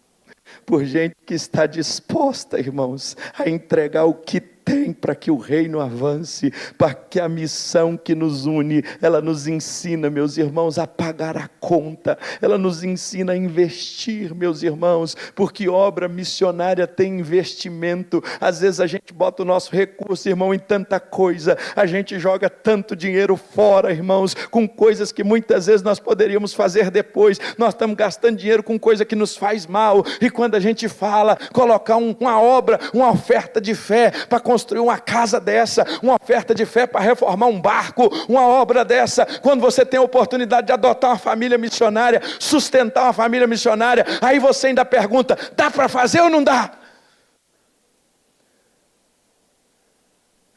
Por gente que está disposta, irmãos, a entregar o que tem para que o reino avance, para que a missão que nos une, ela nos ensina, meus irmãos, a pagar a conta, ela nos ensina a investir, meus irmãos, porque obra missionária tem investimento. Às vezes a gente bota o nosso recurso, irmão, em tanta coisa, a gente joga tanto dinheiro fora, irmãos, com coisas que muitas vezes nós poderíamos fazer depois. Nós estamos gastando dinheiro com coisa que nos faz mal, e quando a gente fala, colocar uma obra, uma oferta de fé, para construir uma casa dessa, uma oferta de fé para reformar um barco, uma obra dessa, quando você tem a oportunidade de adotar uma família missionária, sustentar uma família missionária, aí você ainda pergunta, dá para fazer ou não dá?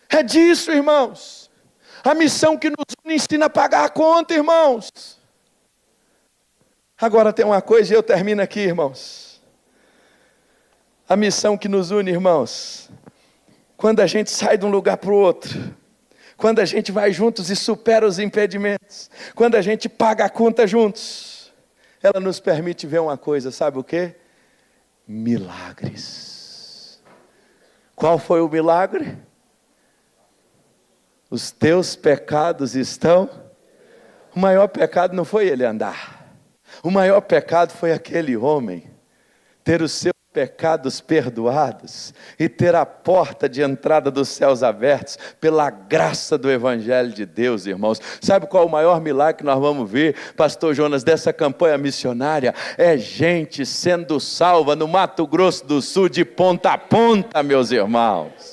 É disso, irmãos. A missão que nos ensina a pagar a conta, irmãos. Agora tem uma coisa e eu termino aqui, irmãos. A missão que nos une, irmãos, quando a gente sai de um lugar para o outro, quando a gente vai juntos e supera os impedimentos, quando a gente paga a conta juntos, ela nos permite ver uma coisa, sabe o quê? Milagres. Qual foi o milagre? Os teus pecados estão... O maior pecado não foi ele andar. O maior pecado foi aquele homem ter os seus pecados perdoados e ter a porta de entrada dos céus abertos pela graça do Evangelho de Deus, irmãos. Sabe qual é o maior milagre que nós vamos ver, pastor Jonas, dessa campanha missionária? É gente sendo salva no Mato Grosso do Sul de ponta a ponta, meus irmãos.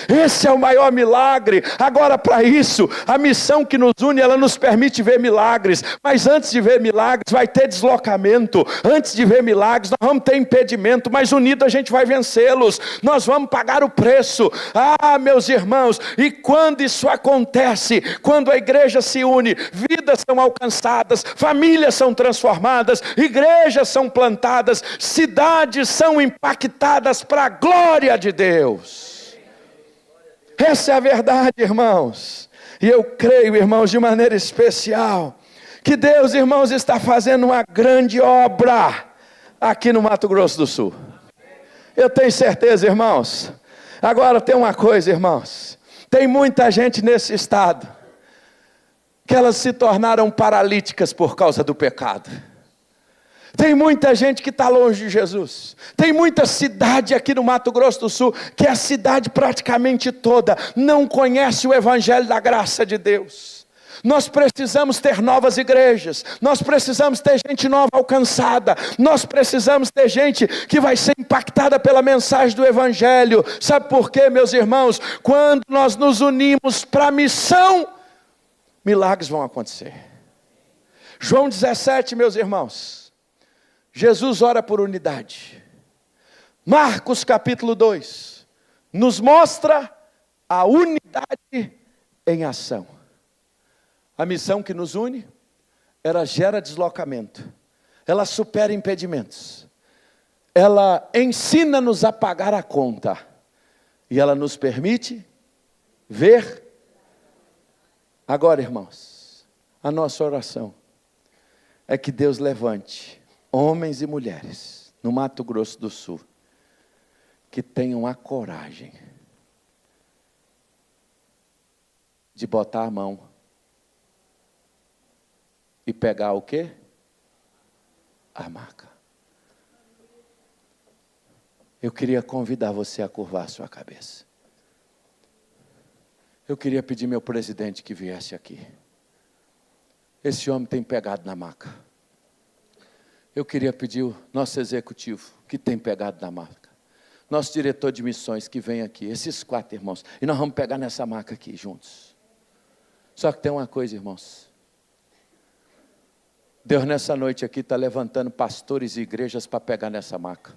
Esse é o maior milagre. Agora, para isso, a missão que nos une, ela nos permite ver milagres. Mas antes de ver milagres, vai ter deslocamento. Antes de ver milagres, nós vamos ter impedimento. Mas unido a gente vai vencê-los. Nós vamos pagar o preço. Ah, meus irmãos, e quando isso acontece, quando a igreja se une, vidas são alcançadas, famílias são transformadas, igrejas são plantadas, cidades são impactadas para a glória de Deus. Essa é a verdade, irmãos. E eu creio, irmãos, de maneira especial, que Deus, irmãos, está fazendo uma grande obra aqui no Mato Grosso do Sul. Eu tenho certeza, irmãos. Agora tem uma coisa, irmãos. Tem muita gente nesse estado que elas se tornaram paralíticas por causa do pecado. Tem muita gente que está longe de Jesus. Tem muita cidade aqui no Mato Grosso do Sul, que a cidade praticamente toda não conhece o Evangelho da graça de Deus. Nós precisamos ter novas igrejas, nós precisamos ter gente nova alcançada, nós precisamos ter gente que vai ser impactada pela mensagem do Evangelho. Sabe por quê, meus irmãos? Quando nós nos unimos para a missão, milagres vão acontecer. João 17, meus irmãos, Jesus ora por unidade. Marcos capítulo 2, nos mostra a unidade em ação. A missão que nos une, ela gera deslocamento, ela supera impedimentos, ela ensina-nos a pagar a conta, e ela nos permite ver. Agora, irmãos, a nossa oração é que Deus levante homens e mulheres no Mato Grosso do Sul, que tenham a coragem de botar a mão e pegar o quê? A maca. Eu queria convidar você a curvar a sua cabeça. Eu queria pedir meu presidente que viesse aqui. Esse homem tem pegado na maca. Eu queria pedir o nosso executivo que tem pegado na maca. Nosso diretor de missões que vem aqui. Esses 4 irmãos. E nós vamos pegar nessa maca aqui juntos. Só que tem uma coisa, irmãos. Deus nessa noite aqui está levantando pastores e igrejas para pegar nessa maca.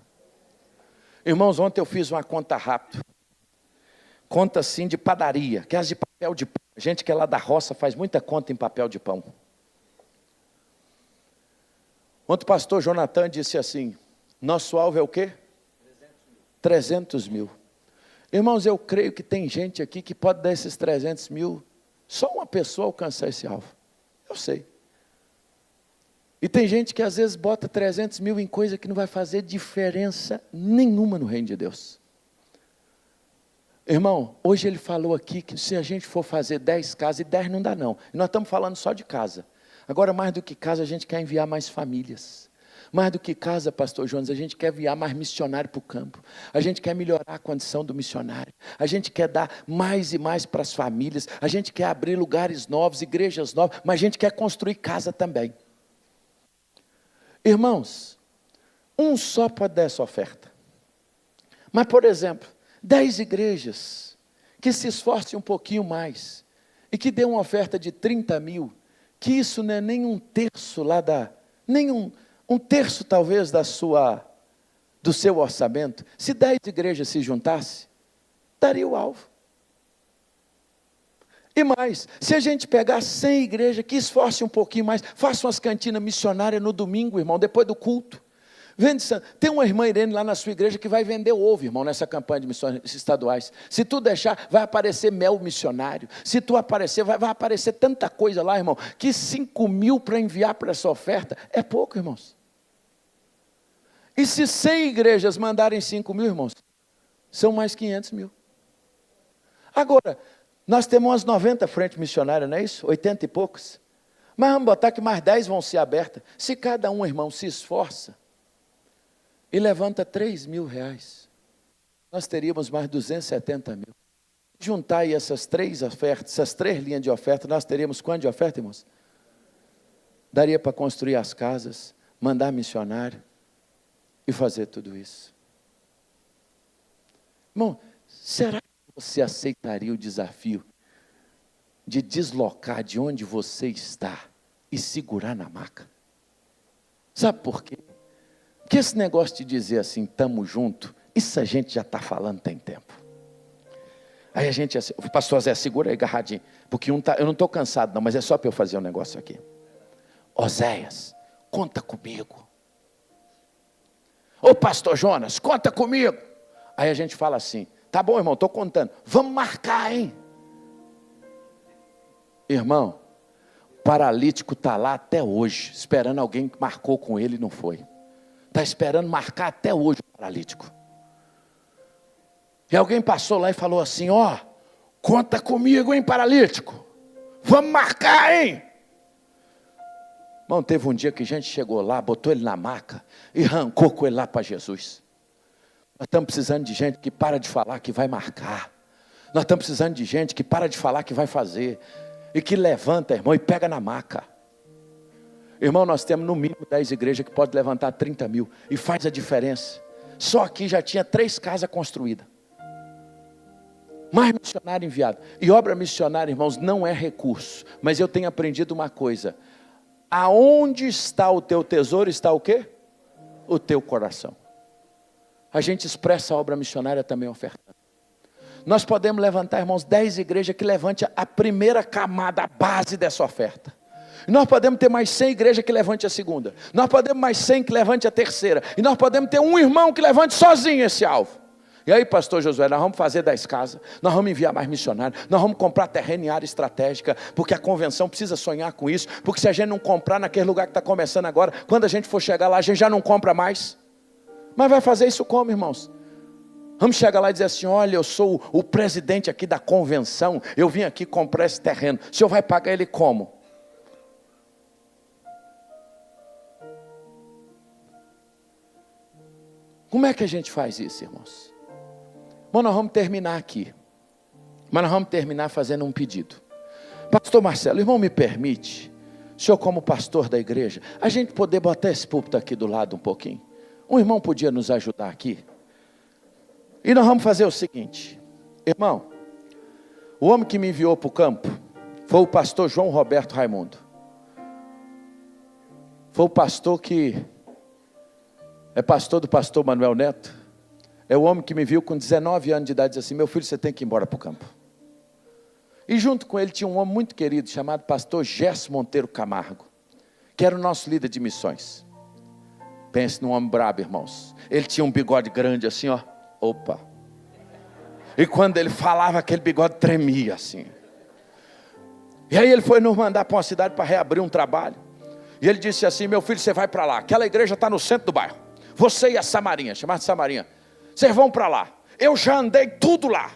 Irmãos, ontem eu fiz uma conta rápida. Conta assim de padaria, que é as de papel de pão. A gente que é lá da roça faz muita conta em papel de pão. Ontem o pastor Jonathan disse assim, nosso alvo é o quê? 300 mil. Irmãos, eu creio que tem gente aqui que pode dar esses 300 mil, só uma pessoa alcançar esse alvo. Eu sei. E tem gente que às vezes bota 300 mil em coisa que não vai fazer diferença nenhuma no reino de Deus. Irmão, hoje ele falou aqui que se a gente for fazer 10 casas, e 10 não dá não. E nós estamos falando só de casa. Agora mais do que casa, a gente quer enviar mais famílias. Mais do que casa, pastor Jonas, a gente quer enviar mais missionário para o campo. A gente quer melhorar a condição do missionário. A gente quer dar mais e mais para as famílias. A gente quer abrir lugares novos, igrejas novas, mas a gente quer construir casa também. Irmãos, um só pode dar essa oferta. Mas, por exemplo, 10 igrejas que se esforcem um pouquinho mais e que dê uma oferta de 30 mil, que isso não é nem um terço lá um terço talvez do seu orçamento. Se 10 igrejas se juntassem, daria o alvo. E mais, se a gente pegar 100 igrejas que esforce um pouquinho mais, faça umas cantinas missionárias no domingo, irmão, depois do culto. Tem uma irmã Irene lá na sua igreja que vai vender ovo, irmão, nessa campanha de missões estaduais. Se tu deixar, vai aparecer mel missionário. Se tu aparecer, vai aparecer tanta coisa lá, irmão, que 5 mil para enviar para essa oferta é pouco, irmãos. E se 100 igrejas mandarem 5 mil, irmãos, são mais 500 mil. Agora, nós temos umas 90 frentes missionárias, não é isso? 80 e poucos. Mas vamos botar que mais 10 vão ser abertas. Se cada um, irmão, se esforça e levanta 3 mil reais, nós teríamos mais 270 mil. Juntar aí essas 3 ofertas, essas 3 linhas de oferta, nós teríamos quanto de oferta, irmãos? Daria para construir as casas, mandar missionário e fazer tudo isso. Irmão, será que você aceitaria o desafio de deslocar de onde você está e segurar na maca? Sabe por quê? Porque esse negócio de dizer assim, estamos juntos, isso a gente já está falando tem tempo. Aí a gente, o pastor Zé, segura aí agarradinho, porque eu não estou cansado não, mas é só para eu fazer um negócio aqui. Oséias, conta comigo. Ô pastor Jonas, conta comigo. Aí a gente fala assim, tá bom, irmão, estou contando. Vamos marcar, hein? Irmão, o paralítico está lá até hoje, esperando alguém que marcou com ele e não foi. Está esperando marcar até hoje o paralítico. E alguém passou lá e falou assim, ó, conta comigo, hein, paralítico? Vamos marcar, hein? Irmão, teve um dia que a gente chegou lá, botou ele na maca e arrancou com ele lá para Jesus. Nós estamos precisando de gente que para de falar que vai marcar. Nós estamos precisando de gente que para de falar que vai fazer. E que levanta, irmão, e pega na maca. Irmão, nós temos no mínimo 10 igrejas que podem levantar 30 mil. E faz a diferença. Só aqui já tinha 3 casas construídas. Mais missionário enviado. E obra missionária, irmãos, não é recurso. Mas eu tenho aprendido uma coisa. Aonde está o teu tesouro, está o quê? O teu coração. A gente expressa a obra missionária também ofertando. Nós podemos levantar, irmãos, 10 igrejas que levante a primeira camada, a base dessa oferta. E nós podemos ter mais 100 igrejas que levante a segunda. Nós podemos mais 100 que levante a terceira. E nós podemos ter um irmão que levante sozinho esse alvo. E aí, pastor Josué, nós vamos fazer 10 casas, nós vamos enviar mais missionários, nós vamos comprar terreno em área estratégica, porque a convenção precisa sonhar com isso, porque se a gente não comprar naquele lugar que está começando agora, quando a gente for chegar lá, a gente já não compra mais. Mas vai fazer isso como, irmãos? Vamos chegar lá e dizer assim, olha, eu sou o presidente aqui da convenção, eu vim aqui comprar esse terreno, o senhor vai pagar ele como? Como é que a gente faz isso, irmãos? Bom, nós vamos terminar aqui, mas nós vamos terminar fazendo um pedido. Pastor Marcelo, irmão, me permite, o senhor como pastor da igreja, a gente poder botar esse púlpito aqui do lado um pouquinho? Um irmão podia nos ajudar aqui? E nós vamos fazer o seguinte, irmão, o homem que me enviou para o campo foi o pastor João Roberto Raimundo. Foi o pastor que é pastor do pastor Manuel Neto. É o homem que me viu com 19 anos de idade e disse assim, meu filho, você tem que ir embora para o campo. E junto com ele tinha um homem muito querido, chamado pastor Gerson Monteiro Camargo, que era o nosso líder de missões. Pense num homem brabo, irmãos. Ele tinha um bigode grande assim, ó. Opa. E quando ele falava, aquele bigode tremia assim. E aí ele foi nos mandar para uma cidade para reabrir um trabalho. E ele disse assim, meu filho, você vai para lá. Aquela igreja está no centro do bairro. Você e a Samarinha, chamada Samarinha. Vocês vão para lá. Eu já andei tudo lá.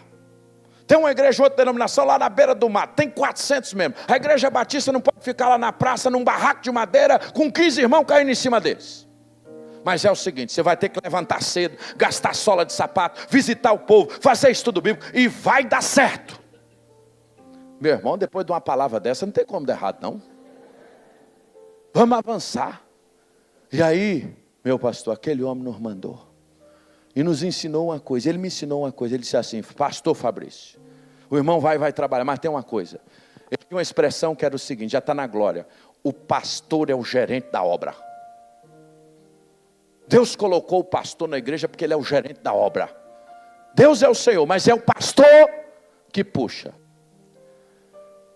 Tem uma igreja, outra denominação lá na beira do mato. Tem 400 membros. A igreja batista não pode ficar lá na praça, num barraco de madeira, com 15 irmãos caindo em cima deles. Mas é o seguinte, você vai ter que levantar cedo, gastar sola de sapato, visitar o povo, fazer estudo bíblico, e vai dar certo. Meu irmão, depois de uma palavra dessa, não tem como dar errado, não. Vamos avançar. E aí, meu pastor, aquele homem nos mandou. E nos ensinou uma coisa, ele me ensinou uma coisa, ele disse assim, pastor Fabrício, o irmão vai trabalhar, mas tem uma coisa. Ele tinha uma expressão que era o seguinte, já está na glória, o pastor é o gerente da obra. Deus colocou o pastor na igreja porque ele é o gerente da obra. Deus é o Senhor, mas é o pastor que puxa.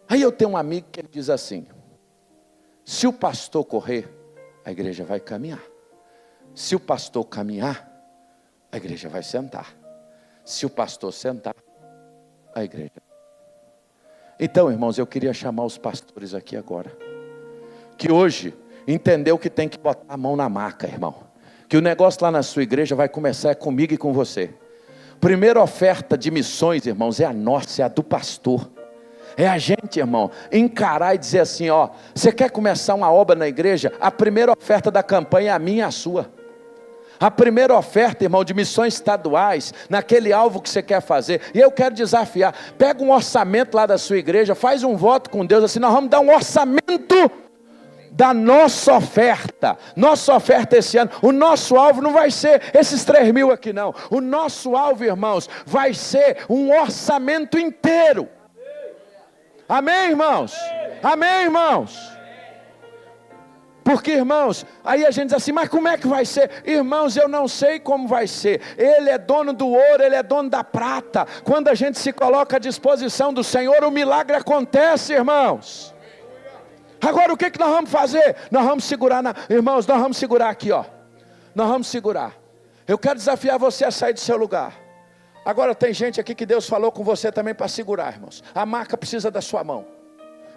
Aí eu tenho um amigo que ele diz assim, se o pastor correr, a igreja vai caminhar. Se o pastor caminhar, a igreja vai sentar. Se o pastor sentar, a igreja. Então, irmãos, eu queria chamar os pastores aqui agora, que hoje entendeu que tem que botar a mão na maca, irmão. Que o negócio lá na sua igreja vai começar comigo e com você. Primeira oferta de missões, irmãos, é a nossa, é a do pastor. É a gente, irmão, encarar e dizer assim, ó, você quer começar uma obra na igreja? A primeira oferta da campanha é a minha e a sua. A primeira oferta, irmão, de missões estaduais, naquele alvo que você quer fazer. E eu quero desafiar, pega um orçamento lá da sua igreja, faz um voto com Deus, assim, nós vamos dar um orçamento da nossa oferta esse ano. O nosso alvo não vai ser esses 3 mil aqui não, o nosso alvo, irmãos, vai ser um orçamento inteiro. Amém, irmãos? Amém, irmãos? Porque, irmãos, aí a gente diz assim, mas como é que vai ser? Irmãos, eu não sei como vai ser. Ele é dono do ouro, ele é dono da prata. Quando a gente se coloca à disposição do Senhor, o milagre acontece, irmãos. Agora o que nós vamos fazer? Nós vamos segurar, irmãos, nós vamos segurar aqui, ó. Nós vamos segurar. Eu quero desafiar você a sair do seu lugar. Agora tem gente aqui que Deus falou com você também para segurar, irmãos. A maca precisa da sua mão.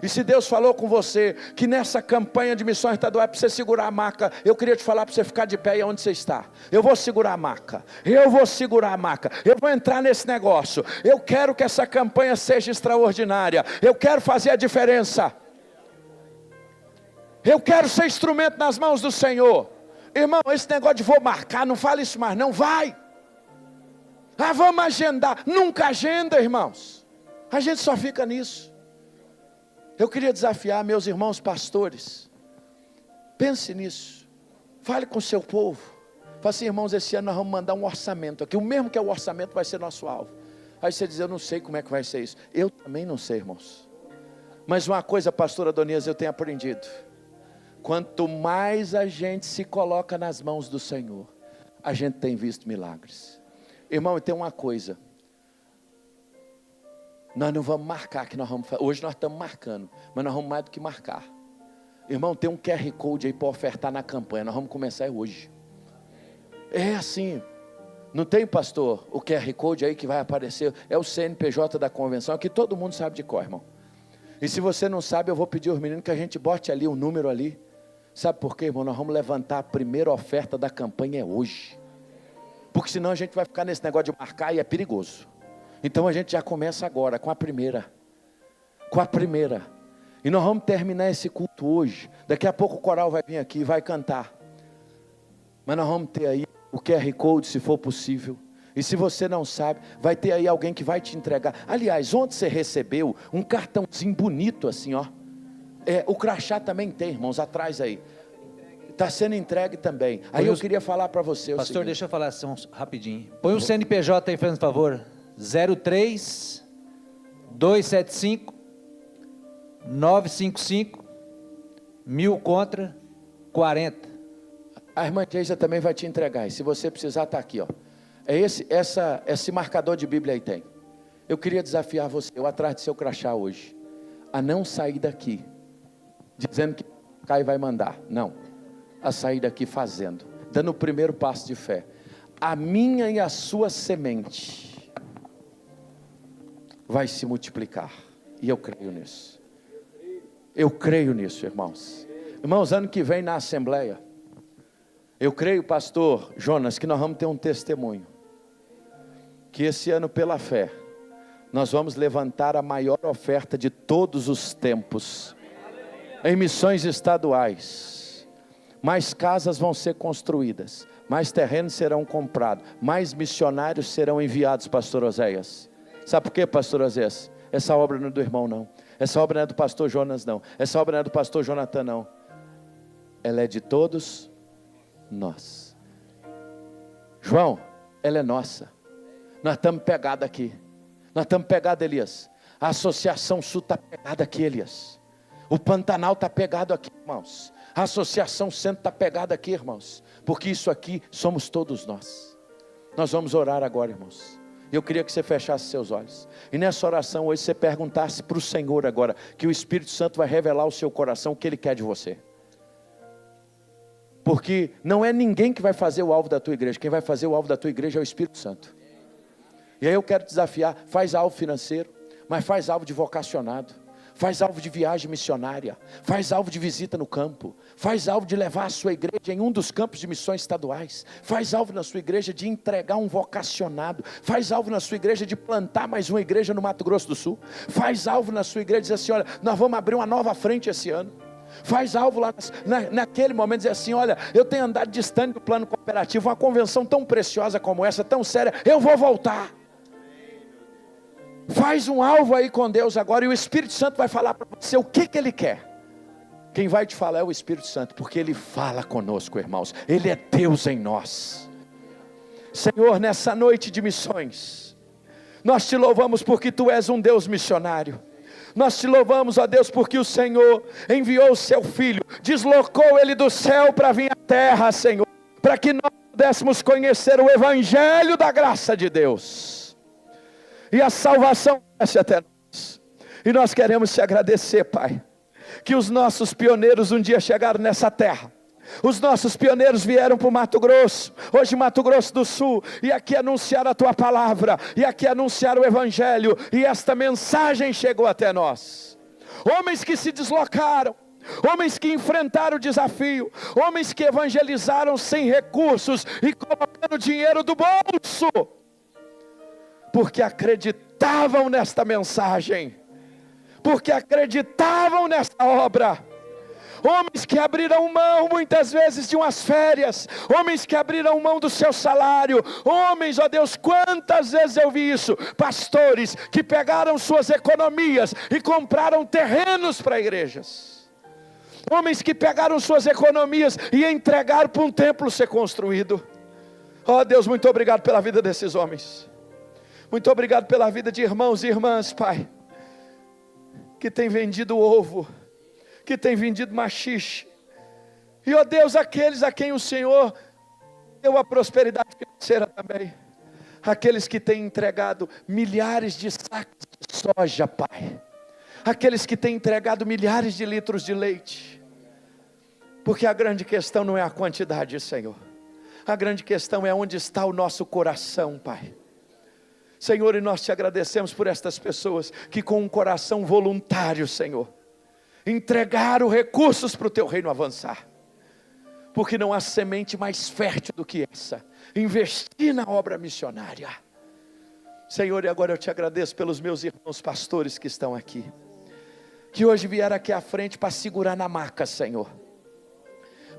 E se Deus falou com você que nessa campanha de missões estaduais é para você segurar a maca, eu queria te falar para você ficar de pé aí onde você está. Eu vou segurar a maca. Eu vou segurar a maca. Eu vou entrar nesse negócio. Eu quero que essa campanha seja extraordinária. Eu quero fazer a diferença. Eu quero ser instrumento nas mãos do Senhor. Irmão, esse negócio de vou marcar, não fala isso mais não, vai. Ah, vamos agendar. Nunca agenda, irmãos. A gente só fica nisso. Eu queria desafiar meus irmãos pastores. Pense nisso. Fale com o seu povo. Fale assim, irmãos, esse ano nós vamos mandar um orçamento aqui. O mesmo que é o orçamento vai ser nosso alvo. Aí você diz, eu não sei como é que vai ser isso. Eu também não sei, irmãos. Mas uma coisa, pastor Adonias, eu tenho aprendido. Quanto mais a gente se coloca nas mãos do Senhor, a gente tem visto milagres. Irmão, e tem uma coisa. Nós não vamos marcar que nós vamos fazer. Hoje nós estamos marcando, mas nós vamos mais do que marcar. Irmão, tem um QR Code aí para ofertar na campanha. Nós vamos começar hoje. É assim. Não tem, pastor, o QR Code aí que vai aparecer? É o CNPJ da convenção. Aqui todo mundo sabe de cor, irmão. E se você não sabe, eu vou pedir aos meninos que a gente bote ali um número ali. Sabe por quê, irmão? Nós vamos levantar a primeira oferta da campanha hoje. Porque senão a gente vai ficar nesse negócio de marcar e é perigoso. Então a gente já começa agora com a primeira. Com a primeira. E nós vamos terminar esse culto hoje. Daqui a pouco o coral vai vir aqui e vai cantar. Mas nós vamos ter aí o QR Code, se for possível. E se você não sabe, vai ter aí alguém que vai te entregar. Aliás, ontem você recebeu um cartãozinho bonito assim, ó. O crachá também tem, irmãos, atrás aí. Está sendo entregue também. Aí eu queria falar para você. Pastor, deixa eu falar assim, rapidinho. Põe um CNPJ aí, fazendo favor. 03 275 955 1000 contra 40. A irmã Geisa também vai te entregar. E se você precisar, está aqui, ó. Esse marcador de Bíblia aí tem. Eu queria desafiar você, eu atrás do seu crachá hoje, a não sair daqui dizendo que cai e vai mandar. Não. A sair daqui fazendo, dando o primeiro passo de fé. A minha e a sua semente vai se multiplicar. E eu creio nisso. Eu creio nisso, irmãos. Irmãos, ano que vem na Assembleia, eu creio, pastor Jonas, que nós vamos ter um testemunho. Que esse ano, pela fé, nós vamos levantar a maior oferta de todos os tempos. Em missões estaduais. Mais casas vão ser construídas. Mais terrenos serão comprados. Mais missionários serão enviados, pastor Oséias. Sabe por quê, pastor Oséias? Essa obra não é do irmão, não. Essa obra não é do pastor Jonas, não. Essa obra não é do pastor Jonathan, não. Ela é de todos nós. João, ela é nossa. Nós estamos pegados aqui. Nós estamos pegados, Elias. A Associação Sul está pegada aqui, Elias. O Pantanal está pegado aqui, irmãos. A Associação Centro está pegada aqui, irmãos. Porque isso aqui somos todos nós. Nós vamos orar agora, irmãos. Eu queria que você fechasse seus olhos. E nessa oração hoje você perguntasse para o Senhor agora. Que o Espírito Santo vai revelar ao seu coração o que Ele quer de você. Porque não é ninguém que vai fazer o alvo da tua igreja. Quem vai fazer o alvo da tua igreja é o Espírito Santo. E aí eu quero te desafiar. Faz alvo financeiro. Mas faz alvo de vocacionado. Faz alvo de viagem missionária. Faz alvo de visita no campo. Faz alvo de levar a sua igreja em um dos campos de missões estaduais. Faz alvo na sua igreja de entregar um vocacionado. Faz alvo na sua igreja de plantar mais uma igreja no Mato Grosso do Sul. Faz alvo na sua igreja de dizer assim, olha, nós vamos abrir uma nova frente esse ano. Faz alvo lá naquele momento, dizer assim, olha, eu tenho andado distante do plano cooperativo, uma convenção tão preciosa como essa, tão séria, eu vou voltar. Faz um alvo aí com Deus agora, e o Espírito Santo vai falar para você o que Ele quer. Quem vai te falar é o Espírito Santo, porque Ele fala conosco, irmãos. Ele é Deus em nós. Senhor, nessa noite de missões, nós te louvamos porque Tu és um Deus missionário. Nós te louvamos, ó Deus, porque o Senhor enviou o Seu Filho, deslocou Ele do céu para vir à terra, Senhor, para que nós pudéssemos conhecer o Evangelho da graça de Deus. E a salvação desce até nós. E nós queremos te agradecer, Pai, que os nossos pioneiros um dia chegaram nessa terra. Os nossos pioneiros vieram para o Mato Grosso, hoje Mato Grosso do Sul, e aqui anunciaram a Tua palavra, e aqui anunciaram o Evangelho, e esta mensagem chegou até nós. Homens que se deslocaram, homens que enfrentaram o desafio, homens que evangelizaram sem recursos, e colocando dinheiro do bolso, porque acreditavam nesta mensagem, porque acreditavam nesta obra. Homens que abriram mão muitas vezes de umas férias, homens que abriram mão do seu salário, homens, ó Deus, quantas vezes eu vi isso, pastores que pegaram suas economias e compraram terrenos para igrejas, homens que pegaram suas economias e entregaram para um templo ser construído. Ó Deus, muito obrigado pela vida desses homens, muito obrigado pela vida de irmãos e irmãs, Pai, que tem vendido ovo, que tem vendido machixe, e ó Deus, aqueles a quem o Senhor deu a prosperidade financeira também, aqueles que têm entregado milhares de sacos de soja, Pai, aqueles que têm entregado milhares de litros de leite, porque a grande questão não é a quantidade, Senhor, a grande questão é onde está o nosso coração, Pai. Senhor, e nós te agradecemos por estas pessoas que com um coração voluntário, Senhor, entregaram recursos para o teu reino avançar, porque não há semente mais fértil do que essa, investir na obra missionária. Senhor, e agora eu te agradeço pelos meus irmãos pastores que estão aqui, que hoje vieram aqui à frente para segurar na maca, Senhor.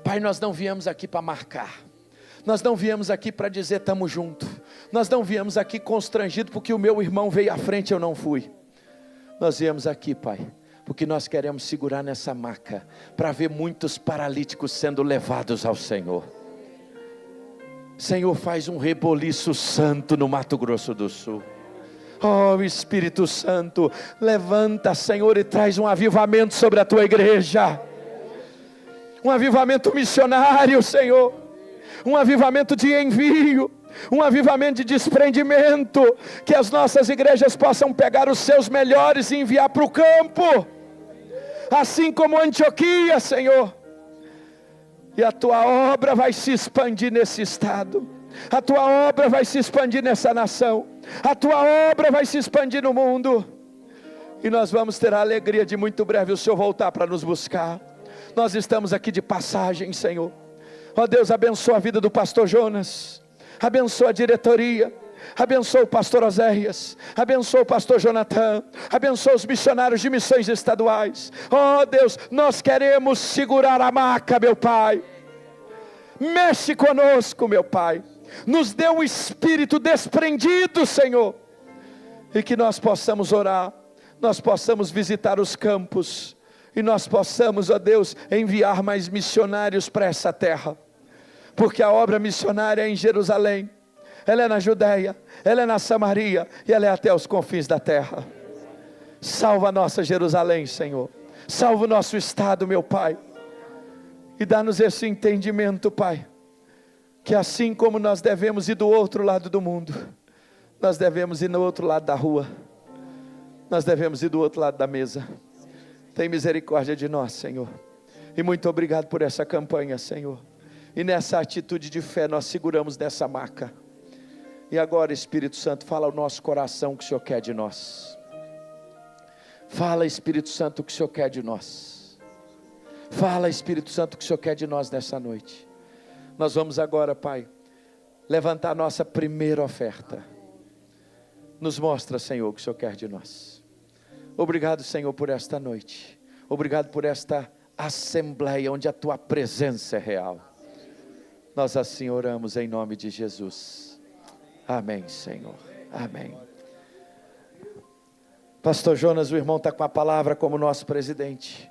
Pai, nós não viemos aqui para marcar, nós não viemos aqui para dizer estamos juntos, nós não viemos aqui constrangido porque o meu irmão veio à frente e eu não fui. Nós viemos aqui, Pai, porque nós queremos segurar nessa maca, para ver muitos paralíticos sendo levados ao Senhor. Senhor, faz um reboliço santo no Mato Grosso do Sul. Oh Espírito Santo, levanta, Senhor, e traz um avivamento sobre a tua igreja. Um avivamento missionário, Senhor. Um avivamento de envio. Um avivamento de desprendimento. Que as nossas igrejas possam pegar os seus melhores e enviar para o campo. Assim como Antioquia, Senhor, e a tua obra vai se expandir nesse estado, a tua obra vai se expandir nessa nação, a tua obra vai se expandir no mundo, e nós vamos ter a alegria de muito breve o Senhor voltar para nos buscar. Nós estamos aqui de passagem, Senhor. Ó Deus, abençoa a vida do pastor Jonas, abençoa a diretoria, abençoa o pastor Oséias, abençoa o pastor Jonathan, abençoa os missionários de missões estaduais. Oh Deus, nós queremos segurar a maca, meu Pai. Mexe conosco, meu Pai. Nos dê um espírito desprendido, Senhor, e que nós possamos orar, nós possamos visitar os campos, e nós possamos, ó Deus, enviar mais missionários para essa terra, porque a obra missionária é em Jerusalém, ela é na Judeia, ela é na Samaria, e ela é até os confins da terra. Salva a nossa Jerusalém, Senhor, salva o nosso estado, meu Pai, e dá-nos esse entendimento, Pai, que assim como nós devemos ir do outro lado do mundo, nós devemos ir no outro lado da rua, nós devemos ir do outro lado da mesa. Tem misericórdia de nós, Senhor, e muito obrigado por essa campanha, Senhor, e nessa atitude de fé nós seguramos nessa maca. E agora, Espírito Santo, fala ao nosso coração o que o Senhor quer de nós. Fala, Espírito Santo, o que o Senhor quer de nós. Fala, Espírito Santo, o que o Senhor quer de nós nessa noite. Nós vamos agora, Pai, levantar a nossa primeira oferta. Nos mostra, Senhor, o que o Senhor quer de nós. Obrigado, Senhor, por esta noite. Obrigado por esta assembleia onde a Tua presença é real. Nós assim oramos em nome de Jesus. Amém, Senhor. Amém. Pastor Jonas, o irmão está com a palavra como nosso presidente.